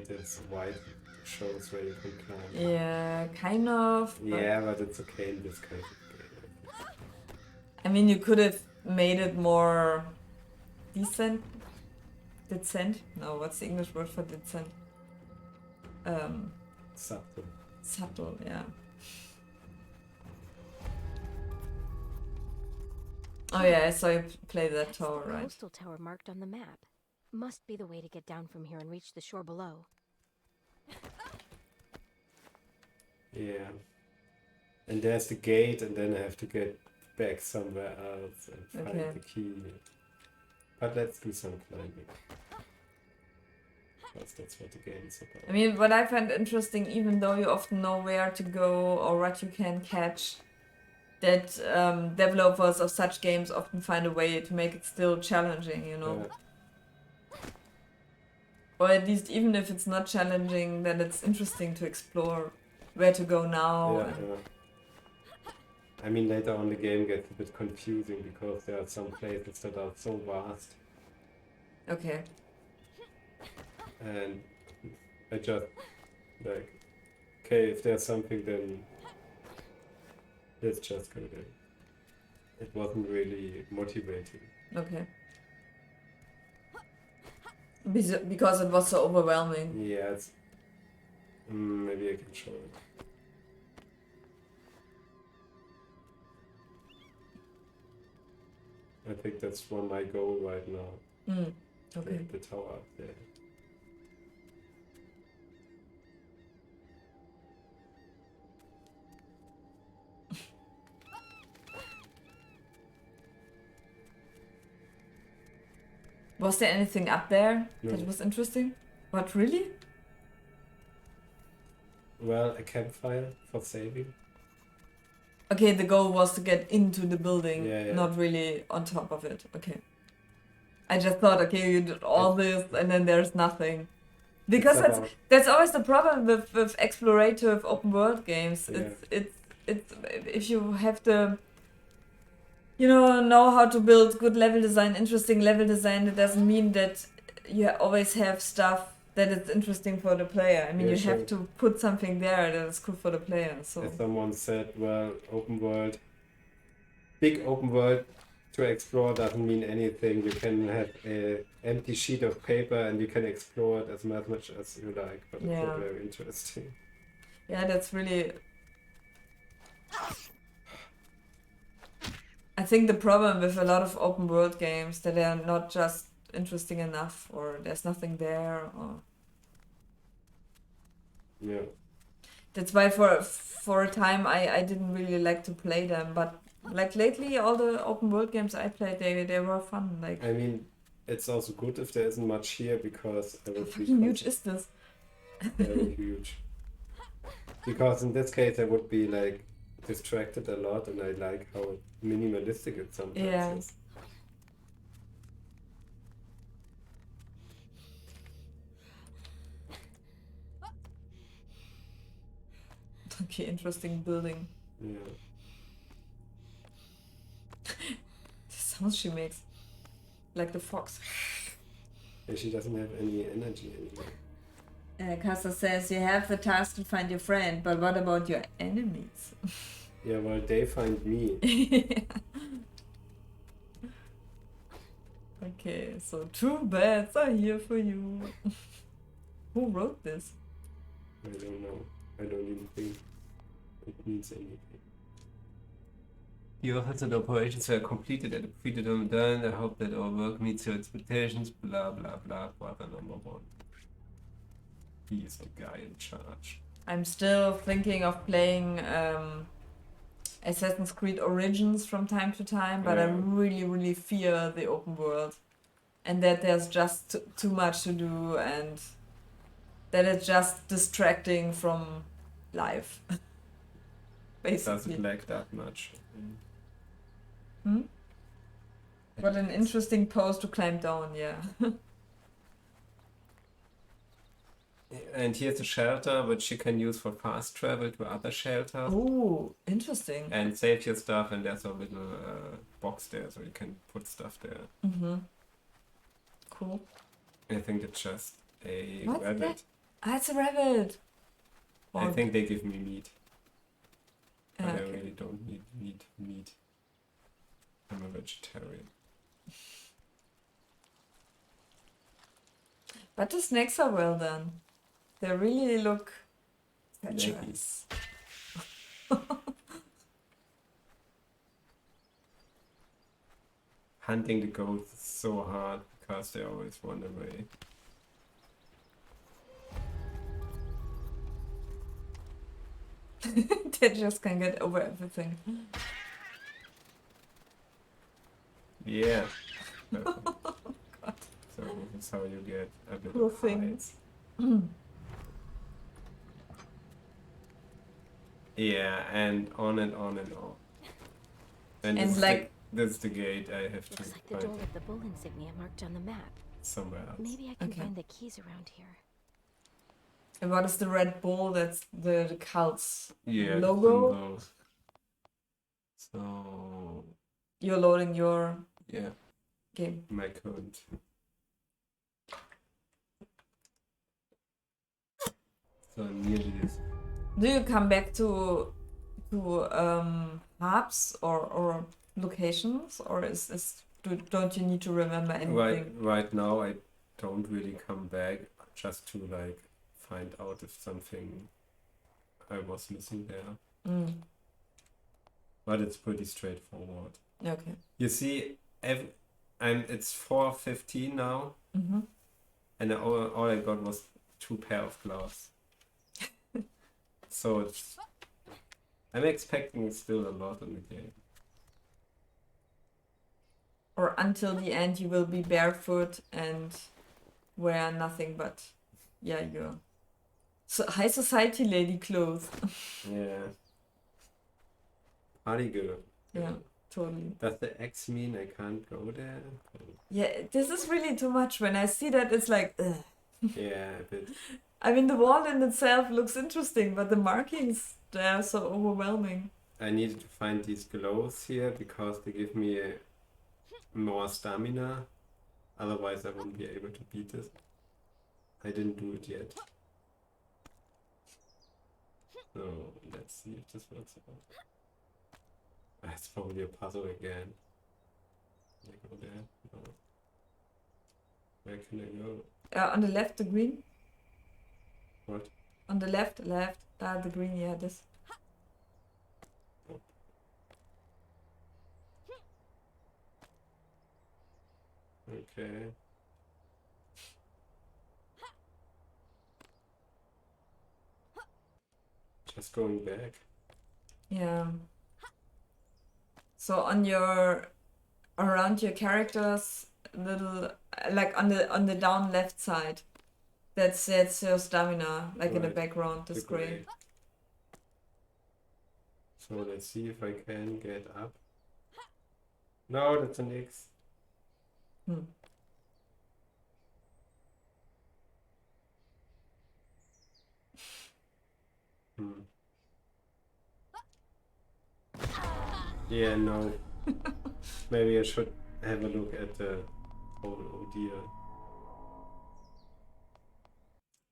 hate this white shows where you can climb. Yeah, kind of. Yeah, but it's okay in this kind of game. I mean, you could have made it more decent. No, what's the English word for decent? Subtle. Subtle, yeah. Oh yeah, I saw you play that That's tower, the right? postal tower marked on the map. Must be the way to get down from here and reach the shore below. Yeah. And there's the gate, and then I have to get back somewhere else and find the key. But let's do some climbing. Because that's what the game is about. I mean, what I find interesting, even though you often know where to go or what you can catch, that developers of such games often find a way to make it still challenging, you know? Or at least even if it's not challenging, then it's interesting to explore where to go now. I mean, later on the game gets a bit confusing because there are some places that are so vast. Okay. And I just, like, okay, if there's something, then let's just go there. It wasn't really motivating. Okay. Because it was so overwhelming. Yeah, it's... maybe I can show it. I think that's my goal right now. Okay. The tower up there. Was there anything up there No. that was interesting? What, really? Well, a campfire for saving. Okay, the goal was to get into the building, Yeah. not really on top of it. Okay. I just thought, okay, you did all this and then there's nothing. Because that's always the problem with explorative open world games. Yeah. It's if you have to know how to build good level design, interesting level design, it doesn't mean that you always have stuff that is interesting for the player. I mean, you have to put something there that is cool for the player. So as someone said, well, big open world to explore doesn't mean anything. You can have an empty sheet of paper and you can explore it as much as you like, but it's not very interesting. Yeah, that's really... I think the problem with a lot of open world games that they are not just interesting enough, or there's nothing there, or... Yeah. That's why for a time I didn't really like to play them, but like lately all the open world games I played, they were fun. Like, I mean, it's also good if there isn't much here because I would how huge is this? Very huge. Because in this case I would be like distracted a lot, and I like how minimalistic it sometimes is. Okay, interesting building. Yeah. The sounds she makes. Like the fox. Yeah, she doesn't have any energy anymore. Casa says, you have the task to find your friend, but what about your enemies? Yeah, well, they find me. Okay, so 2 beds are here for you. Who wrote this? I don't know. I don't even think it means anything. Your offensive operations were completed and defeated them done. I hope that our work meets your expectations. Blah blah blah. Brother number 1. He is the guy in charge. I'm still thinking of playing Assassin's Creed Origins from time to time, but I really, really fear the open world. And that there's just too much to do, and that it's just distracting from life. Basically. Does it lack that much? What an interesting post to climb down, yeah. And here's a shelter which you can use for fast travel to other shelters. Oh, interesting. And save your stuff, and there's a little box there so you can put stuff there. Cool. I think it's just a What's rabbit. that? Ah, it's a rabbit. I think they give me meat. But I okay. really don't need meat. I'm a vegetarian. But the snakes are well done. They really look Leggy. treacherous. Hunting the ghosts is so hard because they always run away. They just can't get over everything. Yeah. Perfect. So this is how you get a bit Poor of things. hides. Yeah, and on and on and on. And And this is like that's the gate I have to Looks like the find door with the bull insignia marked on the map. somewhere else. Maybe I can Okay. find the keys around here. And what is the red bull? That's the cult's Yeah, logo. symbol. So You're loading your yeah, game. my code. So nearly this. Do you come back to hubs or locations, or don't you need to remember anything? Right now I don't really come back just to like find out if something I was missing there. But it's pretty straightforward. Okay. You see, it's 4:15 now, and all I got was 2 pair of gloves. So I'm expecting still a lot in the game. Or until the end, you will be barefoot and wear nothing but, yeah, your high society lady clothes. Yeah. Party girl. Yeah, totally. Does the X mean I can't go there? Yeah, this is really too much. When I see that, it's like, ugh. Yeah, a bit. I mean, the wall in itself looks interesting, but the markings, they are so overwhelming. I needed to find these gloves here because they give me more stamina. Otherwise, I wouldn't be able to beat this. I didn't do it yet. So let's see if this works out. It's probably a puzzle again. Can I go there? No. Where can I go? On the left, the green. What? On the left. The green, yeah, this. Okay. Just going back. Yeah. So around your characters, little like on the down left side, that's your stamina, like in the Right. background, this The gray. gray. So let's see if I can get up. No, that's an X. Hmm. Yeah, no. Maybe I should have a look at the oh dear.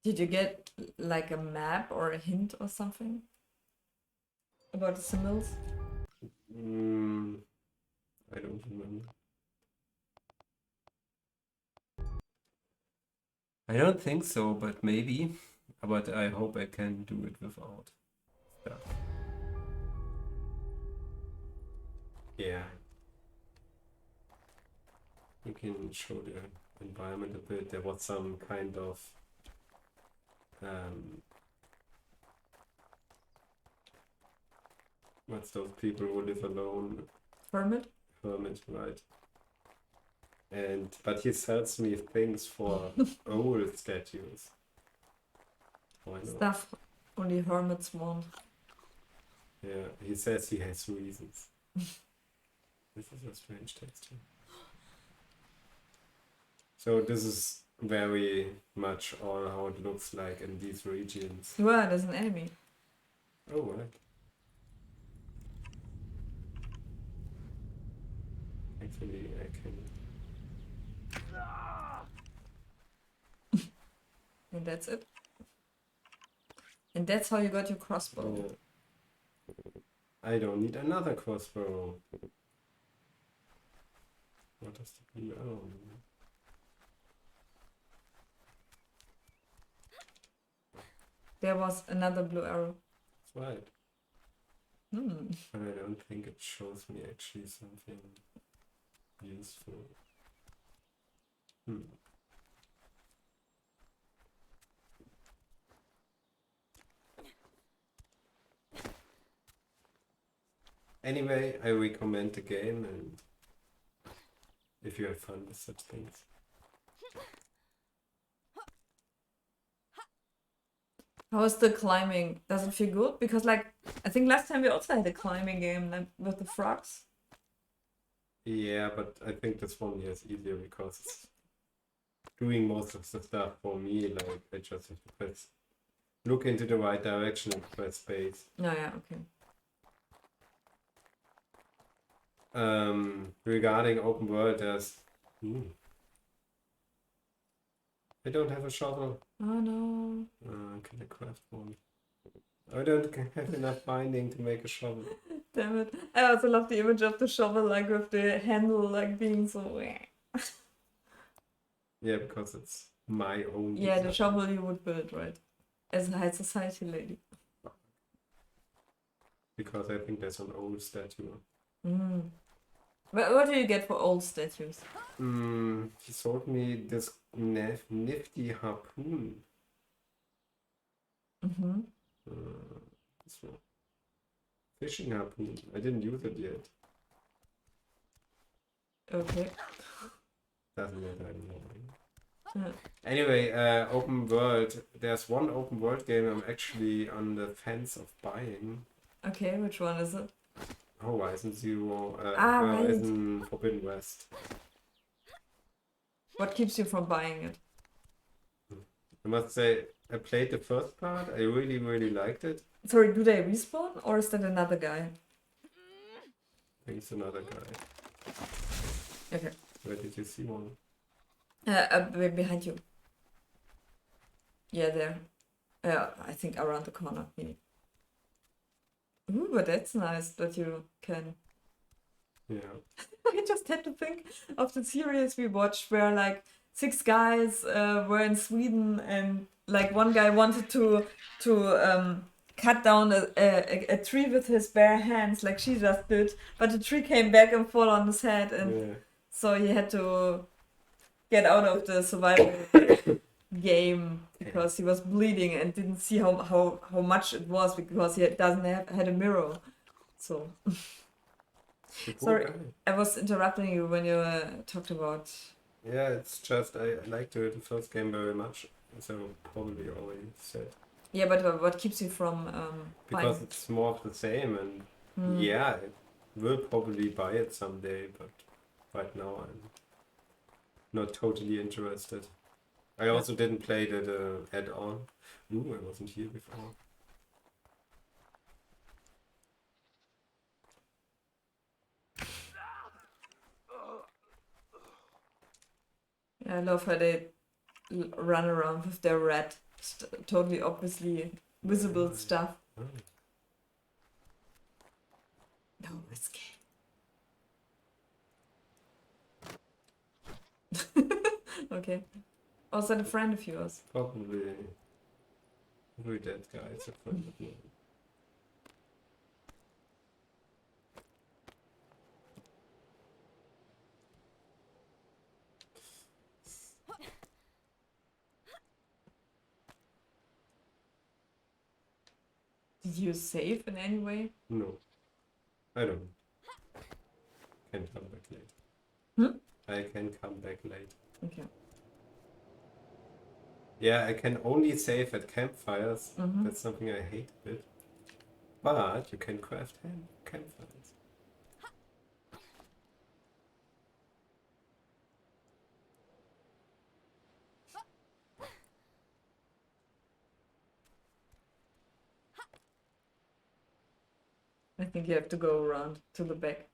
Did you get like a map or a hint or something about the symbols? I don't remember. I don't think so, but maybe. But I hope I can do it without stuff. Yeah. You can show the environment a bit. There was some kind of what's those people who live alone? Hermit? Hermit, right. But he sells me things for old statues. Why not? Stuff only hermits want. Yeah, he says he has reasons. This is a strange texture. So this is very much all how it looks like in these regions. Wow, there's an enemy. Oh, right. Actually, I can... And that's it. And that's how you got your crossbow. Yeah. I don't need another crossbow. What does the blue arrow mean? There was another blue arrow. That's right. But I don't think it shows me actually something useful. Anyway, I recommend the game, and if you have fun with such things. How is the climbing? Does it feel good? Because like I think last time we also had a climbing game like, with the frogs. Yeah, but I think this one here is easier because it's doing most of the stuff for me. Like I just have to press, look into the right direction and press space. Oh yeah, okay. Regarding open world, there's. I don't have a shovel. Oh no. Can I craft one? I don't have enough binding to make a shovel. Damn it. I also love the image of the shovel like with the handle like being so Yeah, because it's my own. Yeah, the shovel you would build, right? As a high society lady. Because I think there's an old statue. What do you get for old statues? He sold me this nifty harpoon. This one. Fishing harpoon. I didn't use it yet. Okay. Doesn't matter anymore. Anyway, open world. There's one open world game I'm actually on the fence of buying. Okay, which one is it? Horizon Zero. Right. Horizon Forbidden West. What keeps you from buying it? I must say, I played the first part. I really, really liked it. Sorry, do they respawn or is that another guy? I think it's another guy. Okay. Where did you see one? Behind you. Yeah, there. I think around the corner. Maybe. Ooh, but that's nice that you can. Yeah. I just had to think of the series we watched where like 6 guys were in Sweden and like one guy wanted to cut down a tree with his bare hands like she just did, but the tree came back and fell on his head and so he had to get out of the survival game because he was bleeding and didn't see how much it was because he doesn't had a mirror. So sorry, I was interrupting you when you talked about. Yeah, it's just I liked the first game very much, so probably already said. Yeah, but what keeps you from because buying? It's more of the same, and yeah, I will probably buy it someday, but right now I'm not totally interested. I also didn't play the add-on. Ooh, I wasn't here before. Yeah, I love how they run around with their red, totally obviously visible stuff. No, it's gay. Okay. Was that a friend of yours? Probably. Who that guy is a friend of mine. Did you save in any way? No. I don't. Can come back late. I can come back late. Okay. Yeah, I can only save at campfires. That's something I hate a bit. But you can craft campfires. I think you have to go around to the back.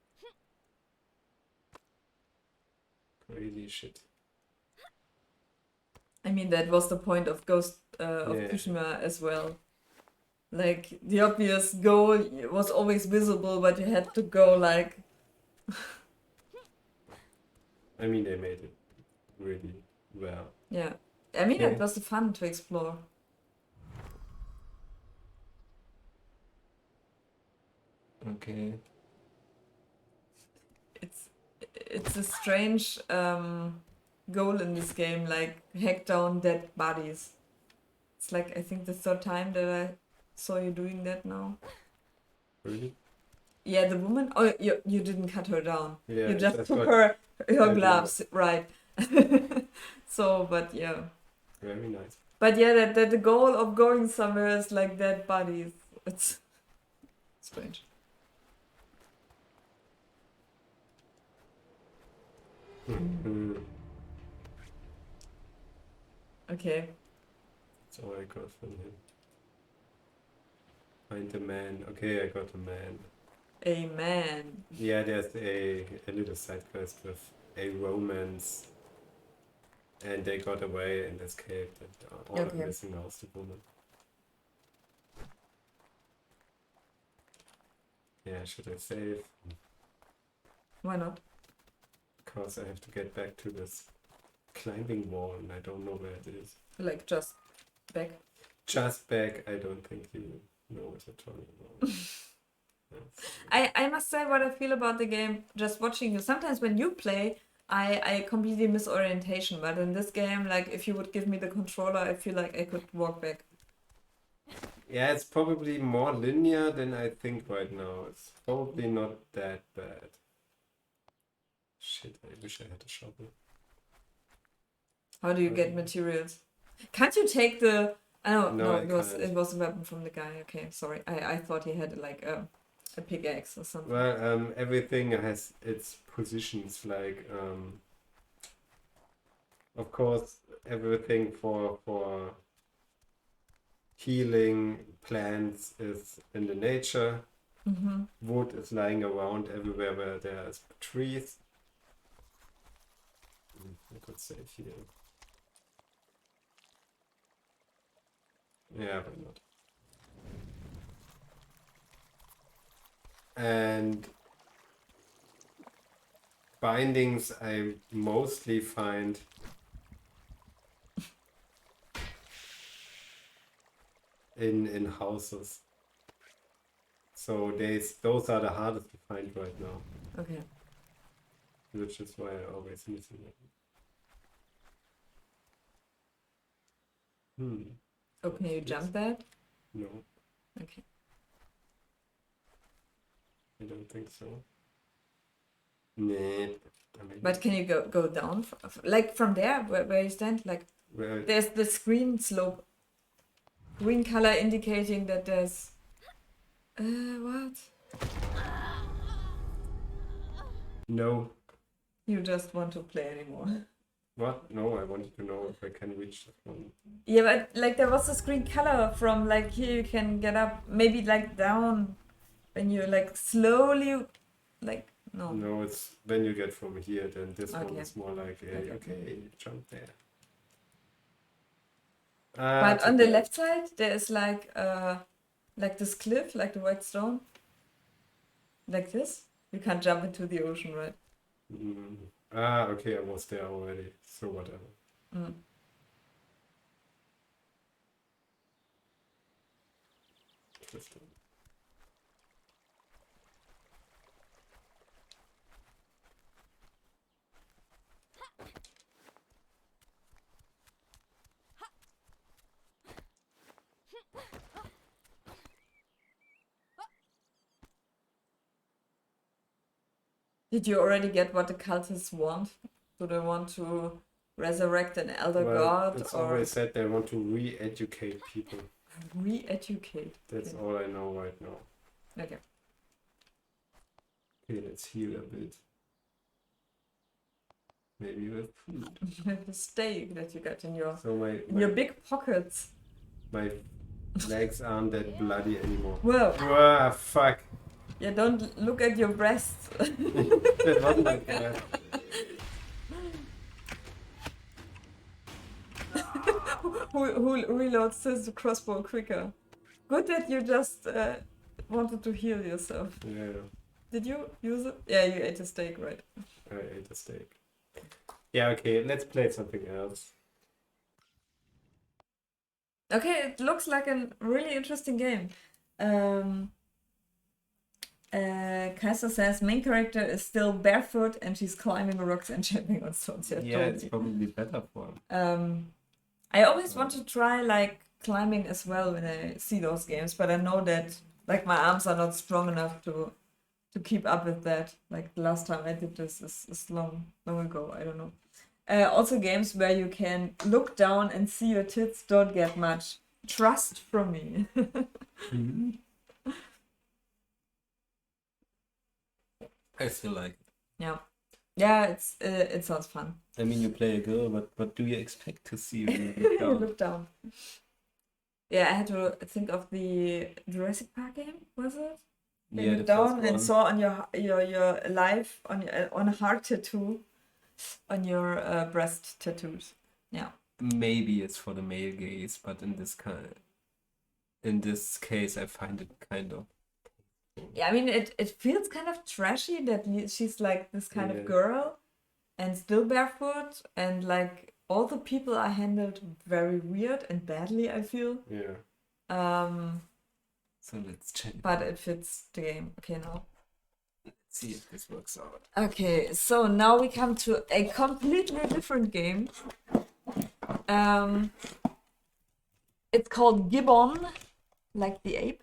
Crazy shit. I mean, that was the point of Ghost of Tsushima as well. Like the obvious goal was always visible, but you had to go like. I mean, they made it really well. Yeah, I mean Okay. it was fun to explore. Okay. It's a strange goal in this game, like hack down dead bodies. It's like I think the third time that I saw you doing that now. Really? Yeah, the woman. Oh, you didn't cut her down. Yeah, You just that's took what her I gloves, right? So, but yeah. Very nice. But yeah, that the goal of going somewhere is like dead bodies. It's strange. Mm-hmm. Okay. That's all I got from him. Find a man. Okay, I got a man. A man. Yeah, there's a little side quest with a romance. And they got away and escaped. And all I'm missing now is the woman. Yeah, should I save? Why not? Because I have to get back to this climbing wall and I don't know where it is. Like just back. Just back, I don't think you know what you're talking about. I must say what I feel about the game just watching you. Sometimes when you play, I completely miss orientation, but in this game, like if you would give me the controller, I feel like I could walk back. Yeah, it's probably more linear than I think right now. It's probably not that bad. Shit, I wish I had a shovel. How do you get materials? Can't you take the... No, it was a weapon from the guy. Okay, sorry. I thought he had like a pickaxe or something. Well, everything has its positions. Like, of course, everything for healing plants is in the nature. Mm-hmm. Wood is lying around everywhere where there's trees. I could save here. Yeah, why not? And bindings I mostly find in houses. So those are the hardest to find right now. Okay. Which is why I always missing it. Oh, can you jump that? No. Okay. I don't think so. Nah. But can you go down? Like from there, where you stand? Like, there's the screen slope. Green color indicating that there's... what? No. You just want to play anymore. What? No, I wanted to know if I can reach that one. Yeah, but like there was a screen color from like here you can get up, maybe like down when you like slowly, like, no. No, it's when you get from here, then this one Okay. is more like a, okay, jump there. But on the left side, there is like this cliff, like the white stone. Like this. You can't jump into the ocean, right? Okay, I was there already, so whatever. Interesting. Did you already get what the cultists want? Do they want to resurrect an elder god? It's or always said they want to re-educate people. Re-educate. That's all I know right now. Okay. Okay, let's heal a bit. Maybe with food. The steak that you got in your your big pockets. My legs aren't that bloody anymore. Whoa. Whoa, fuck. Yeah, don't look at your breasts. That wasn't like that. Who reloads his crossbow quicker? Good that you just wanted to heal yourself. Yeah, Did you use it? Yeah, you ate a steak, right? I ate a steak. Yeah, okay, let's play something else. Okay, it looks like a really interesting game. Kaiser says main character is still barefoot and she's climbing rocks and jumping on stones. Yeah, Yeah, totally. it's probably better for him. I always want to try like climbing as well when I see those games, but I know that like my arms are not strong enough to keep up with that. Like the last time I did this is long ago. I don't know. Also games where you can look down and see your tits don't get much trust from me. Mm-hmm. I still like it. Yeah. Yeah, it sounds fun. I mean, you play a girl, but what do you expect to see when you look down? Look down. Yeah, I had to think of the Jurassic Park game, was it? When Yeah, you the down first and one. saw on your life on a heart tattoo on your breast tattoos. Yeah. Maybe it's for the male gaze, but in this case, I find it kind of. Yeah, I mean it feels kind of trashy that she's like this kind of Yeah. girl and still barefoot, and like all the people are handled very weird and badly, I feel. Yeah. So let's check. But it fits the game. Okay, now. Let's see if this works out. Okay, so now we come to a completely different game. It's called Gibbon, like the ape.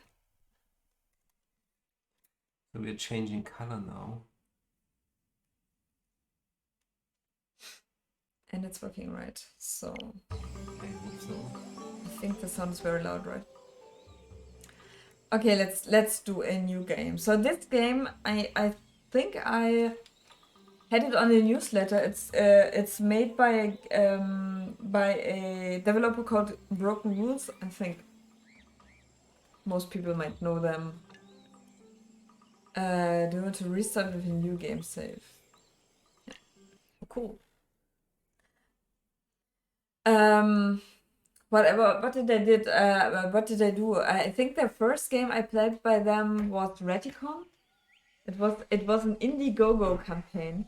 So we're changing color now. And it's working right. So I hope so. I think the sound is very loud, right? Okay, let's do a new game. So this game, I think I had it on the newsletter. It's made by a developer called Broken Rules. I think most people might know them. Do you want to restart with a new game save? Yeah. Cool. What did I do? I think the first game I played by them was Reticon. It was an Indiegogo campaign.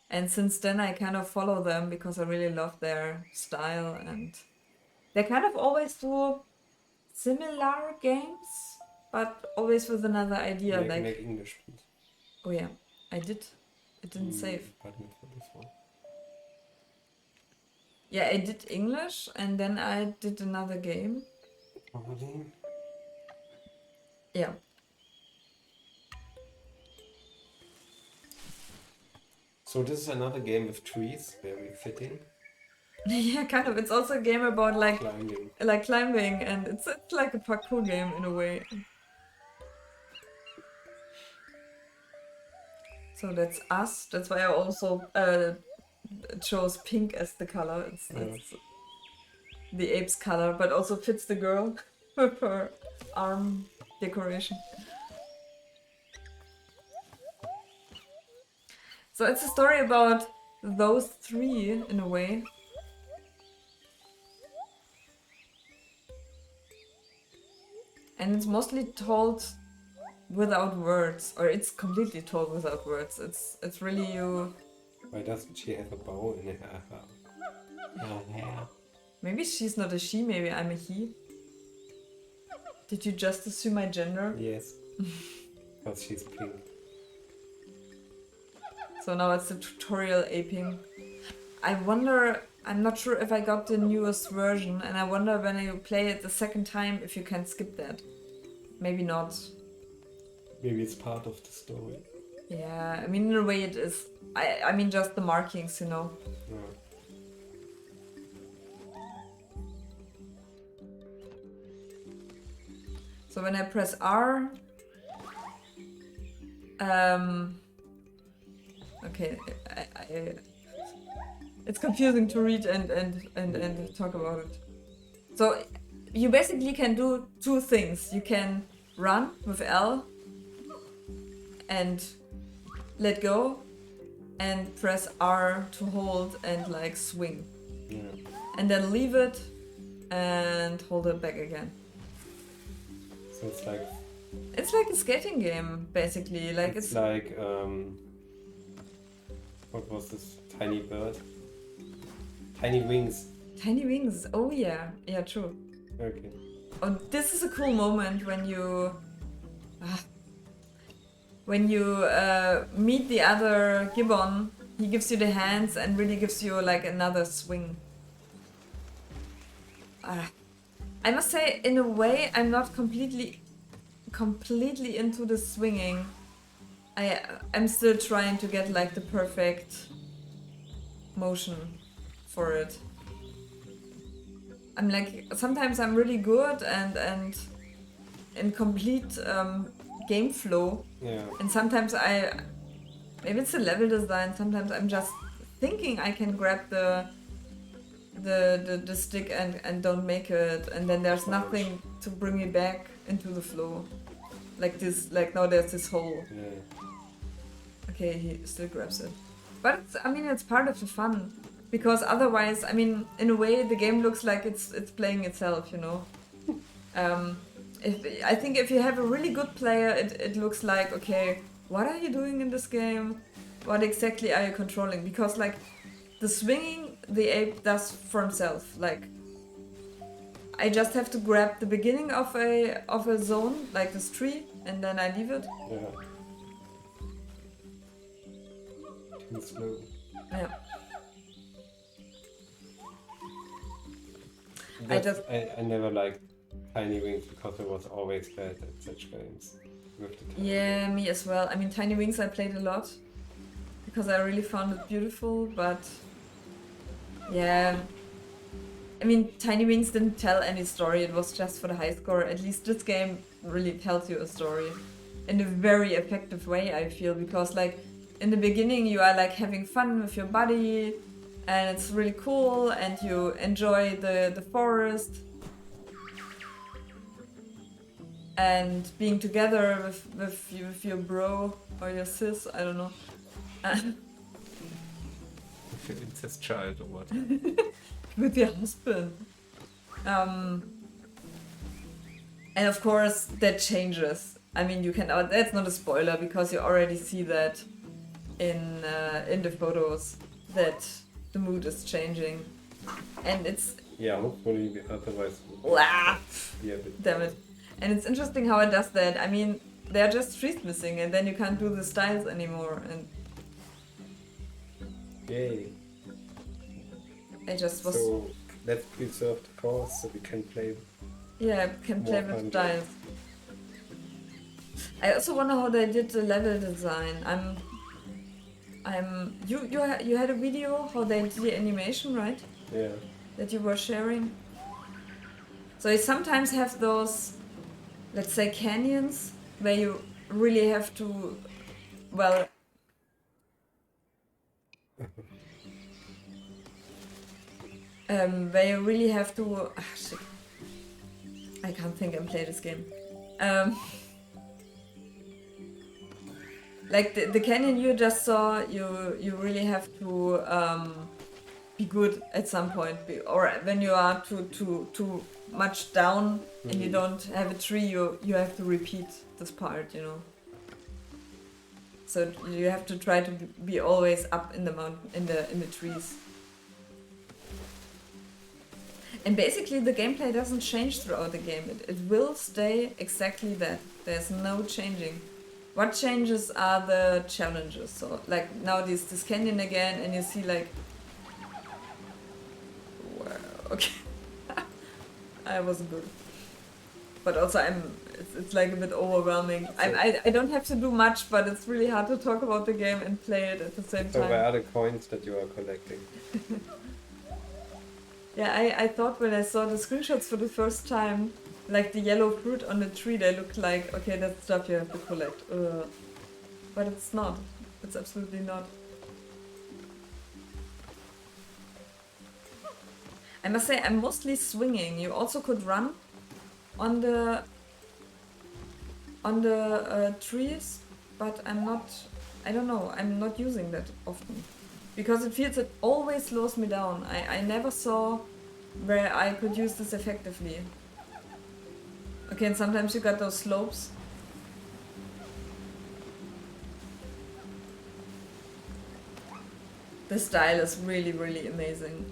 And since then I kind of follow them because I really love their style, and they kind of always do similar games, but always with another idea. Make English, please. Oh yeah, I did. It didn't save. But not for this one. Yeah, I did English and then I did another game. Probably. Yeah. So this is another game with trees, very fitting. Yeah, kind of. It's also a game about like Climbing. and it's like a parkour game in a way. So that's us. That's why I also chose pink as the color. It's the ape's color, but also fits the girl with her arm decoration. So it's a story about those three in a way. And it's mostly told without words, or it's completely told without words. It's really you. Why doesn't she have a bow in her hair? Maybe she's not a she, maybe I'm a he. Did you just assume my gender? Yes. Because she's pink. So now it's the tutorial aping. I wonder, I'm not sure if I got the newest version, and I wonder when you play it the second time if you can skip that. Maybe not. Maybe it's part of the story. Yeah, I mean in a way it is. I mean just the markings, you know. Yeah. So when I press R, okay, it's confusing to read and talk about it. So you basically can do two things. You can run with L and let go, and press R to hold and like swing. Yeah. And then leave it and hold it back again. It's like a skating game, basically. Like it's like what was this tiny bird? Tiny wings. Tiny wings. Oh yeah, yeah, true. Okay. Oh, this is a cool moment when you meet the other Gibbon. He gives you the hands and really gives you like another swing. I must say, in a way, I'm not completely into the swinging. I'm still trying to get like the perfect motion for it. I'm like, sometimes I'm really good and in complete game flow. Yeah. And sometimes maybe it's the level design, sometimes I'm just thinking I can grab the stick and don't make it, and then there's nothing to bring me back into the flow. Like this, like now there's this hole. Yeah. Okay, he still grabs it. But it's part of the fun. Because otherwise, in a way, the game looks like it's playing itself, you know. I think if you have a really good player, it looks like, okay, what are you doing in this game? What exactly are you controlling? Because like the swinging, the ape does for himself. Like I just have to grab the beginning of a zone, like this tree, and then I leave it. Yeah. Too slow. Yeah. I never liked Tiny Wings because I was always bad at such games. Yeah, me as well. Tiny Wings I played a lot because I really found it beautiful, but yeah. Tiny Wings didn't tell any story, it was just for the high score. At least this game really tells you a story in a very effective way, I feel, because like in the beginning you are like having fun with your buddy and it's really cool and you enjoy the forest and being together with your bro or your sis, I don't know. Incest child or what? With your husband. And of course that changes. You can. That's not a spoiler because you already see that in the photos that the mood is changing, and it's. Yeah, hopefully, otherwise. Yeah. Damn it! And it's interesting how it does that. There are just trees missing, and then you can't do the styles anymore. And yay! I just was. So let's preserve the course so we can play. Yeah, can play with styles. I also wonder how they did the level design. You had a video how they did the animation, right? Yeah. That you were sharing. So you sometimes have those, let's say, canyons where you really have to, well. Where you really have to. Shit. I can't think and play this game. Like the canyon you just saw, you really have to be good at some point, or when you are too much down and you don't have a tree, you have to repeat this part, you know. So you have to try to be always up in the mountain, in the trees. And basically the gameplay doesn't change throughout the game. It will stay exactly that. There's no changing. What changes are the challenges. So like now this canyon again, and you see like, well, okay, I wasn't good. But also it's like a bit overwhelming. I don't have to do much, but it's really hard to talk about the game and play it at the same time. So where are the coins that you are collecting? Yeah, I thought when I saw the screenshots for the first time, like the yellow fruit on the tree, they looked like, okay, that's stuff you have to collect. But it's not. It's absolutely not. I must say, I'm mostly swinging. You also could run on the trees, but I don't know, I'm not using that often. Because it feels it always slows me down. I never saw where I could use this effectively. Okay, and sometimes you got those slopes. The style is really, really amazing.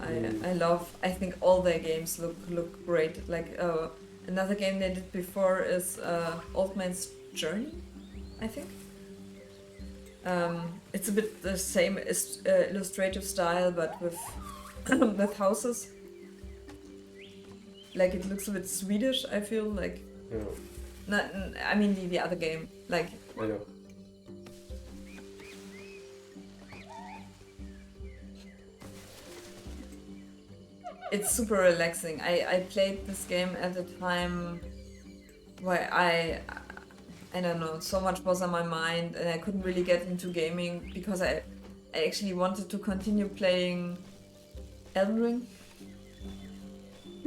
I love. I think all their games look great. Like another game they did before is Old Man's Journey, I think. It's a bit the same illustrative style, but with with houses. Like it looks a bit Swedish. I feel like. Yeah. Not. I mean the other game. Like. I know. It's super relaxing. I played this game at a time where I don't know, so much was on my mind and I couldn't really get into gaming because I actually wanted to continue playing Elden Ring.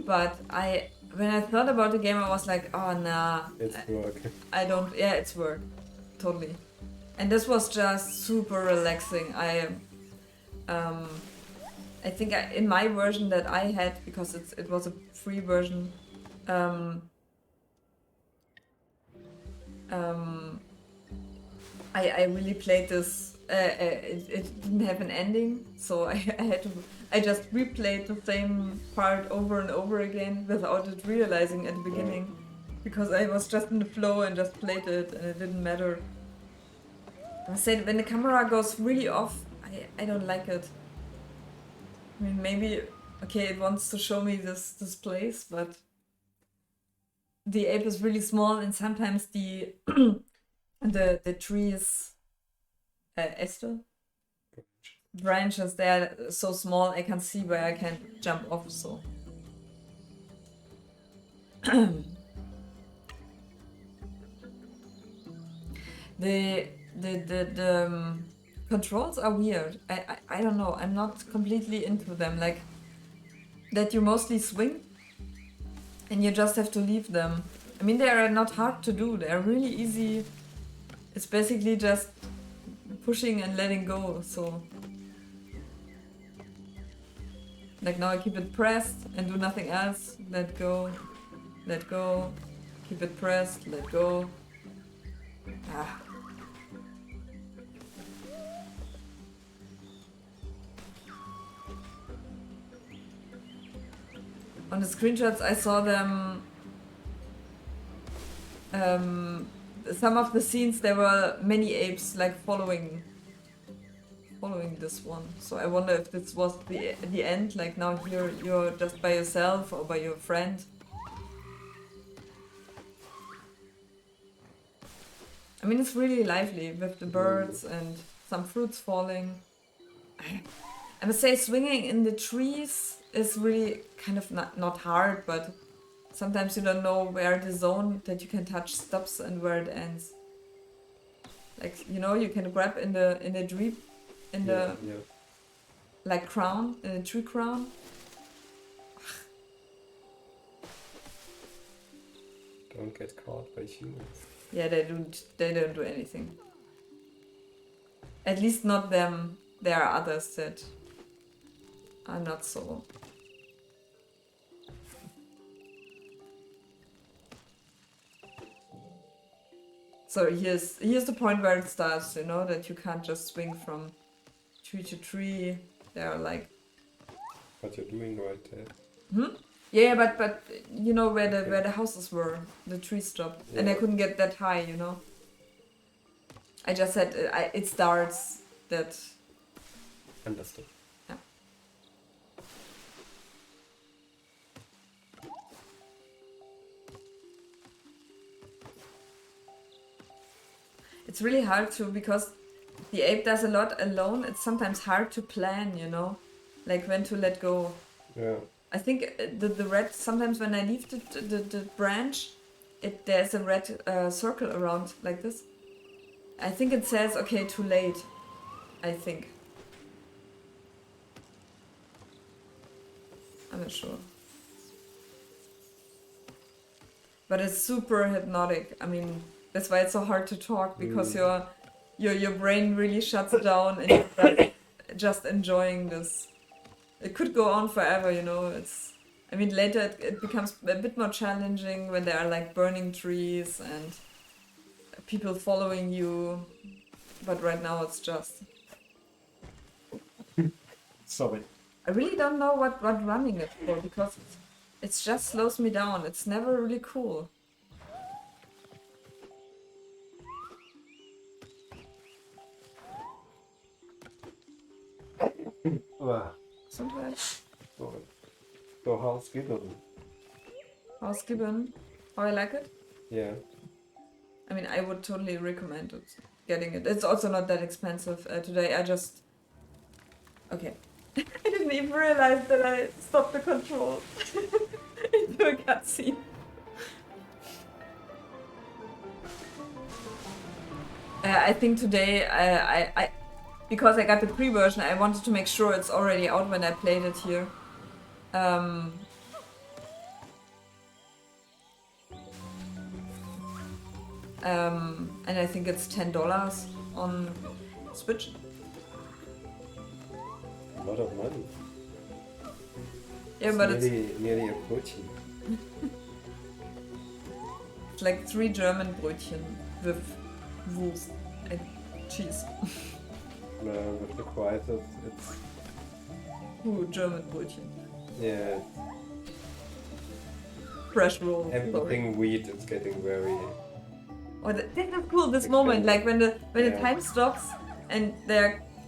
But when I thought about the game I was like, oh nah. It's work. I don't, yeah, it's work. Totally. And this was just super relaxing. I think in my version that I had, because it was a free version, I really played this. It didn't have an ending, so I just replayed the same part over and over again without it realizing at the beginning, because I was just in the flow and just played it, and it didn't matter. I said when the camera goes really off, I don't like it. I mean, maybe, okay, it wants to show me this place, but the ape is really small, and sometimes the the trees, Äste, branches, they're so small I can see where I can jump off. So the controls are weird. I don't know. I'm not completely into them. Like that you mostly swing and you just have to leave them. I mean, they are not hard to do. They are really easy. It's basically just pushing and letting go. So like now I keep it pressed and do nothing else. Let go. Let go. Keep it pressed. Let go. Ah. On the screenshots I saw them, some of the scenes there were many apes like following this one. So I wonder if this was the end, like now here you're just by yourself or by your friend. I mean, it's really lively with the birds and some fruits falling. I must say swinging in the trees is really kind of not hard, but sometimes you don't know where the zone that you can touch stops and where it ends. Like, you know, you can grab in the tree, like crown, in a tree crown. Don't get caught by humans. Yeah, they don't do anything. At least not them. There are others that are not so. So here's the point where it starts, you know, that you can't just swing from tree to tree. There are like. What you're doing right there. Yeah, but you know where the houses were, the tree stopped, and I couldn't get that high, you know. I just said it starts that. Understood. Yeah. It's really hard to, because the ape does a lot alone. It's sometimes hard to plan, you know, like when to let go. Yeah. I think the red, sometimes when I leave the branch, there's a red circle around like this. I think it says, okay, too late. I think. I'm not sure. But it's super hypnotic. I mean, that's why it's so hard to talk, because your brain really shuts down and you're just enjoying this. It could go on forever, you know. I mean, later it becomes a bit more challenging when there are like burning trees and people following you. But right now it's just... Sorry. I really don't know what running is for, because it just slows me down. It's never really cool. Sometimes. So how's Gibbon? How's Gibbon? How I like it? Yeah. I mean, I would totally recommend it, getting it. It's also not that expensive. Today I just... Okay. I didn't even realize that I stopped the control into a cutscene. I think today I because I got the pre-version, I wanted to make sure it's already out when I played it here. And I think it's $10 on Switch. A lot of money. Yeah, it's but nearly a Brötchen. It's like 3 German Brötchen with Wurst and cheese. With the prices, it's... Ooh, German Brötchen. Yeah. Fresh roll. Everything wheat is getting very... Oh, this is cool, this moment, like when the time stops and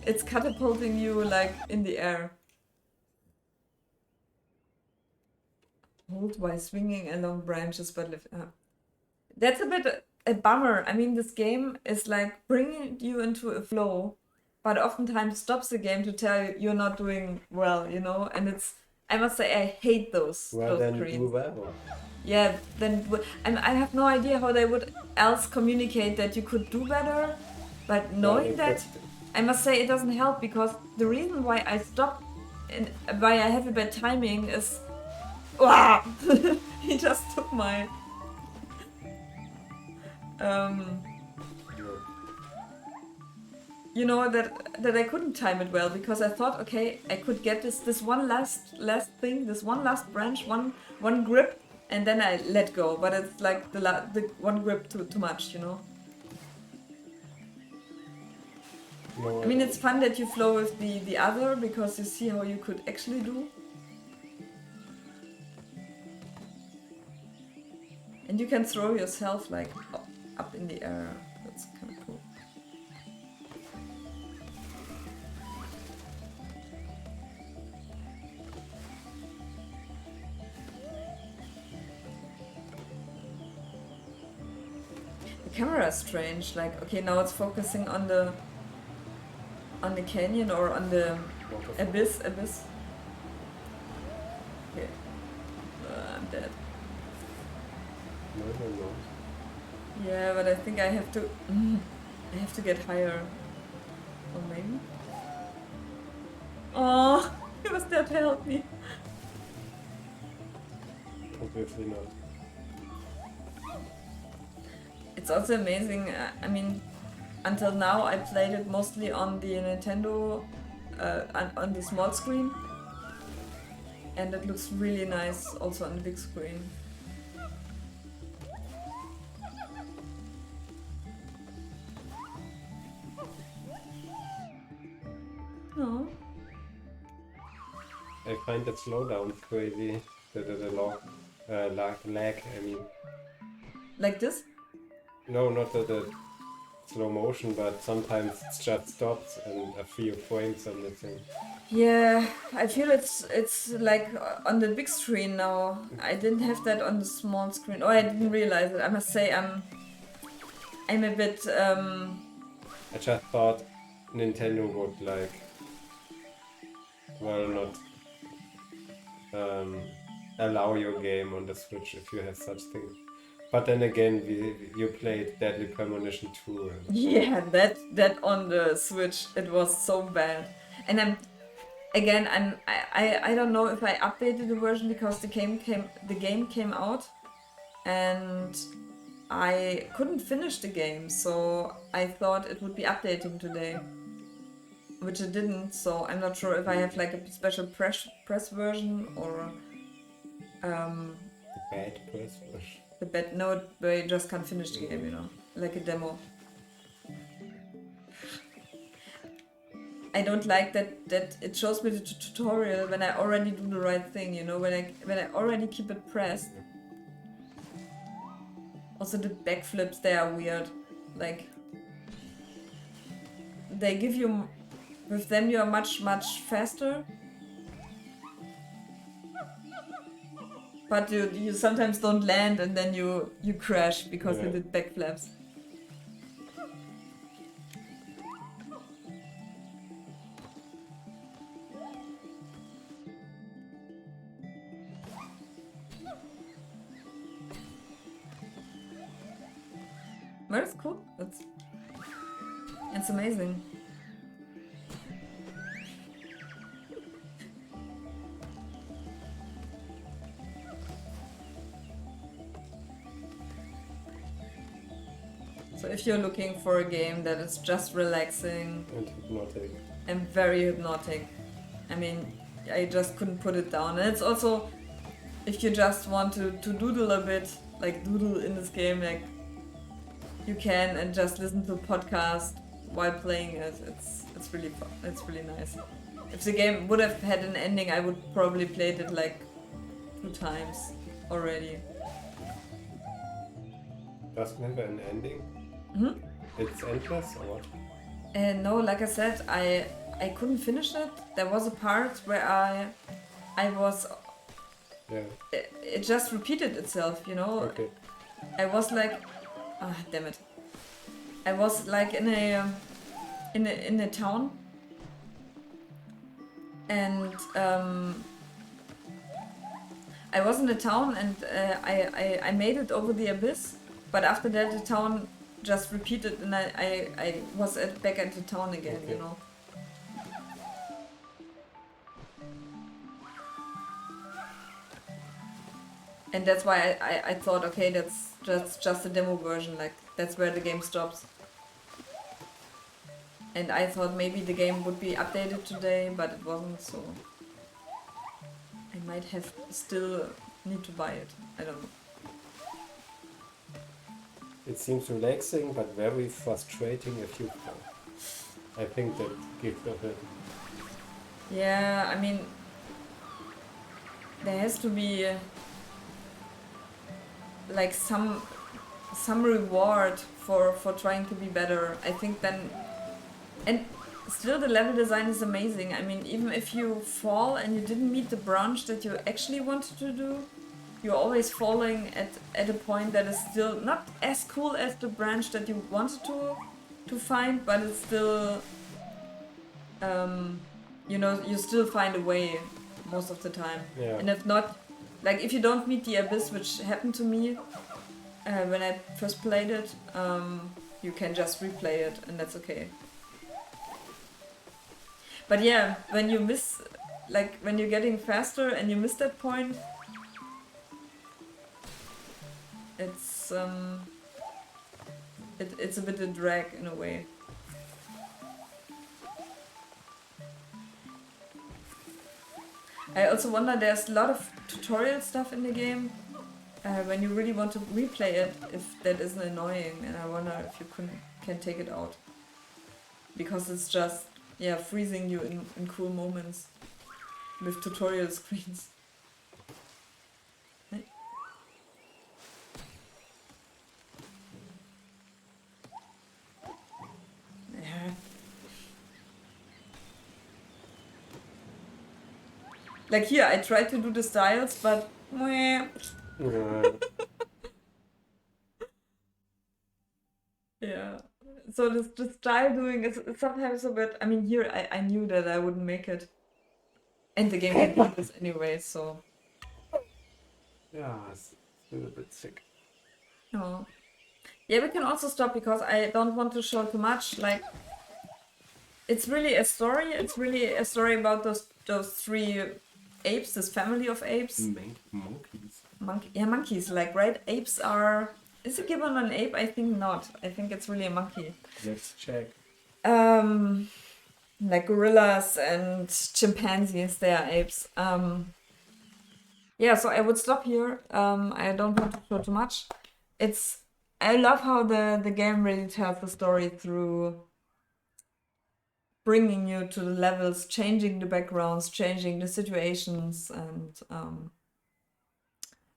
it's catapulting you like in the air. Hold while swinging along branches, but lift up. That's a bit a bummer. I mean, this game is like bringing you into a flow, but oftentimes stops the game to tell you you're not doing well, you know? And it's, I must say, I hate those screens. Do well. Yeah, then I have no idea how they would else communicate that you could do better, but knowing that, I must say it doesn't help, because the reason why I stopped and why I have a bad timing is, wow, he just took my you know, that I couldn't time it well, because I thought, okay, I could get this one last thing, this one last branch, one grip, and then I let go. But it's like the one grip too much, you know. No, I mean, it's fun that you flow with the other, because you see how you could actually do. And you can throw yourself like up in the air. That's kind of cool. The camera is strange. Like, okay, now it's focusing on the canyon or on the abyss. Okay, I'm dead. No. Yeah, but I think I have to get higher. Or maybe? Oh, he was there to help me. Obviously not. It's also amazing, I mean, until now I played it mostly on the Nintendo, on the small screen. And it looks really nice also on the big screen. Oh. I find the slowdown crazy. The lag, I mean. Like this? No, not the slow motion, but sometimes it just stops and a few frames are missing. Yeah, I feel it's like on the big screen now. I didn't have that on the small screen. Oh, I didn't realize it. I must say I'm a bit I just thought Nintendo would like, well, not allow your game on the Switch if you have such things. But then again, you played Deadly Premonition 2. Yeah, that on the Switch, it was so bad. And I don't know if I updated the version, because the game came out and I couldn't finish the game, so I thought it would be updating today, which it didn't. So I'm not sure if I have like a special press version or Um, The bad press rush. the bad note where you just can't finish the game, you know, like a demo. I don't like that it shows me the tutorial when I already do the right thing, you know, when I already keep it pressed. Also the backflips, they are weird. Like, they give you, with them you are much faster. But you sometimes don't land and then you crash because you did backflips. But it's cool. It's amazing. So if you're looking for a game that is just relaxing And hypnotic. and very hypnotic, I mean, I just couldn't put it down. And it's also, if you just want to doodle a bit, like doodle in this game, like you can, and just listen to a podcast while playing it. It's really fun. It's really nice. If the game would have had an ending, I would probably played it like 2 times already. Doesn't have an ending? Hmm? It's endless or what? No, like I said, I couldn't finish it. There was a part where I was. Yeah. It just repeated itself, you know. Okay. I was like, damn it. I was like in a town, and I was in a town, and I made it over the abyss, but after that the town just repeated, and I was back at the town again, Okay. you know. And that's why I thought, okay, that's just a demo version, like that's where the game stops. And I thought maybe the game would be updated today, but it wasn't, so I might have still need to buy it. I don't know. It seems relaxing but very frustrating if you fall. I think that gives of it. Yeah, I mean, there has to be like some reward for trying to be better. I think then, and still the level design is amazing. I mean, even if you fall and you didn't meet the branch that you actually wanted to do, you're always falling at a point that is still not as cool as the branch that you wanted to find, but it's still, you know, you still find a way most of the time. Yeah. And if not, like if you don't meet the abyss, which happened to me when I first played it, you can just replay it, and that's okay. But yeah, when you miss, like when you're getting faster and you miss that point, it's it's a bit a drag in a way. I also wonder, there's a lot of tutorial stuff in the game. When you really want to replay it, if that isn't annoying, and I wonder if you can take it out. Because it's just, yeah, freezing you in cool moments with tutorial screens. Yeah. Like here, I tried to do the styles, but meh. Yeah. So the style doing is sometimes a bit. I mean, here I knew that I wouldn't make it, and the game can do this anyway. So. Yeah, it's still a bit sick. Oh. Yeah, we can also stop because I don't want to show too much. Like, it's really a story. It's really a story about those 3 apes, this family of apes. Monkeys. Monkeys, like, right? Apes are. Is a gibbon an ape? I think not. I think it's really a monkey. Let's check. Like gorillas and chimpanzees, they are apes. Yeah, so I would stop here. I don't want to show too much. I love how the game really tells the story through bringing you to the levels, changing the backgrounds, changing the situations, and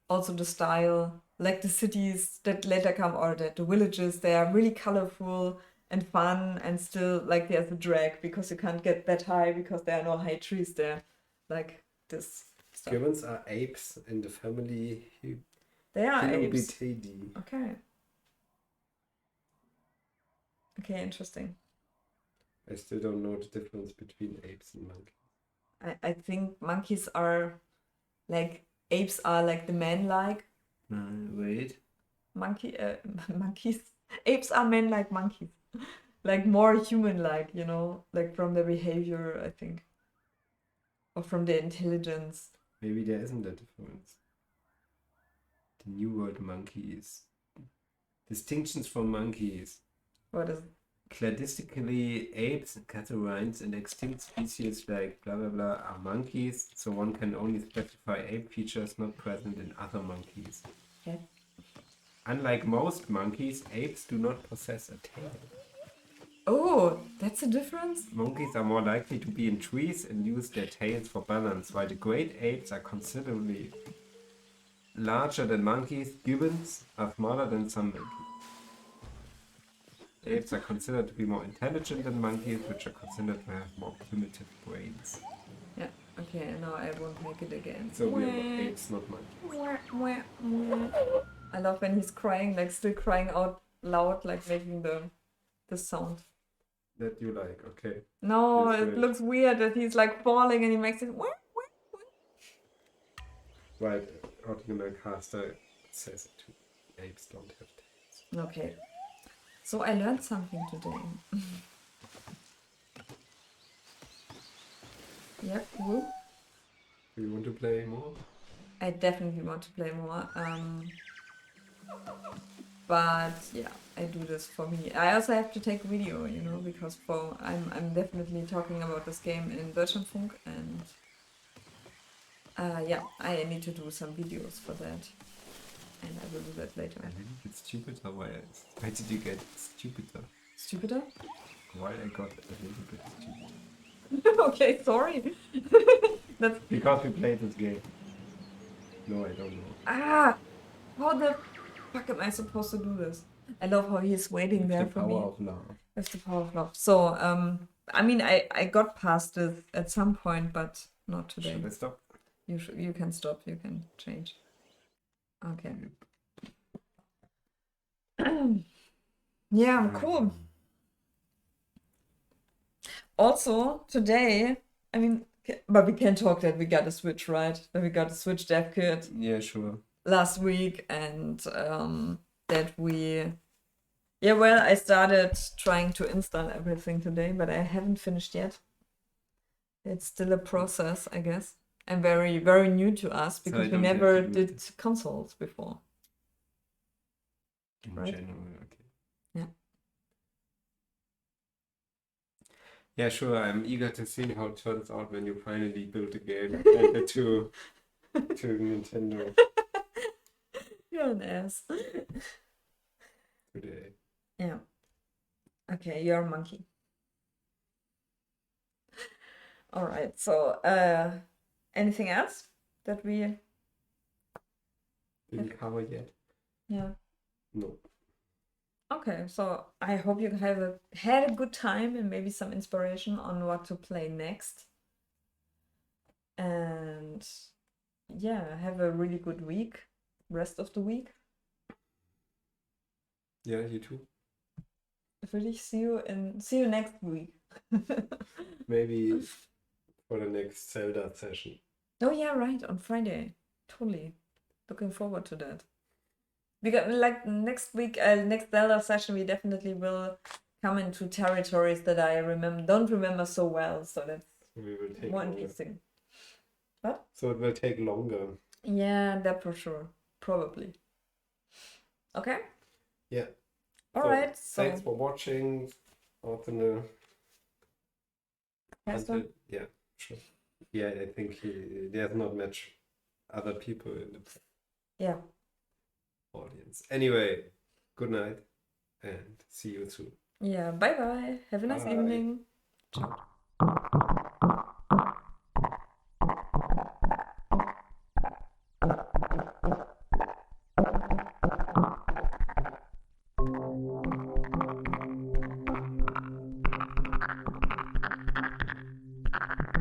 also the style. Like the cities that later come, or the villages, they are really colorful and fun, and still like there's a drag because you can't get that high because there are no high trees there. Like this stuff. Gibbons are apes in the family They are apes. Hylobitidae. Okay. Okay, interesting. I still don't know the difference between apes and monkeys. I think monkeys are like apes are like the man-like. Wait. Monkeys. Apes are men-like monkeys. Like more human-like, you know, like from their behavior, I think. Or from their intelligence. Maybe there isn't a difference. The New World monkeys. Distinctions from monkeys. What is it? Cladistically, apes, catarrhines, and extinct species like blah blah blah are monkeys, so one can only specify ape features not present in other monkeys. Okay. Unlike most monkeys, apes do not possess a tail. Oh, that's a difference? Monkeys are more likely to be in trees and use their tails for balance, while the great apes are considerably larger than monkeys. Gibbons are smaller than some monkeys. Apes are considered to be more intelligent than monkeys, which are considered to have more primitive brains. Yeah, okay, now I won't make it again. So we are apes, not monkeys. I love when he's crying, like still crying out loud, like making the sound. That you like, okay. No, Yes, it looks weird that he's like falling and he makes it. Right, original caster says it too. Apes don't have tails. Okay. So I learned something today. Yep, cool. Do you want to play more? I definitely want to play more. But yeah, I do this for me. I also have to take video, you know, because I'm definitely talking about this game in Deutschlandfunk, and yeah, I need to do some videos for that, and I will do that later. A little bit stupider. Why did you get stupider? Stupider? Why I got a little bit stupider? Okay, sorry. That's because we played this game. No, I don't know. How the fuck am I supposed to do this? I love how he's waiting there for me. The power of love. That's the power of love. So, I mean, I got past this at some point, but not today. Should I stop? You can stop. You can change. Okay. Yeah, cool. Also, today, I mean, but we can talk that we got a Switch, right? That we got a Switch dev kit. Yeah, sure. Last week, and that we... Yeah, well, I started trying to install everything today, but I haven't finished yet. It's still a process, I guess. And very, very new to us, because we never did consoles before. In right? general, okay. Yeah. Yeah, sure. I'm eager to see how it turns out when you finally build a game and hand it to Nintendo. You're an ass. Today. Yeah. Okay, you're a monkey. All right. So, anything else that we didn't cover yet? Yeah. No. Okay, so I hope you had a good time and maybe some inspiration on what to play next. And yeah, have a really good week, rest of the week. Yeah, you too. Friedrich, see you next week. Maybe for the next Zelda session. Oh yeah, right, on Friday. Totally. Looking forward to that. Because like next week, next Zelda session, we definitely will come into territories that I don't remember so well, so that's more interesting. What? So it will take longer. Yeah, that for sure. Probably. Okay? Yeah. Alright, so... Thanks for watching. Yeah, sure. Yeah, I think there's not much other people in the Yeah. audience. Anyway, good night and see you soon. Yeah, bye bye. Have a nice Bye. evening. Ciao.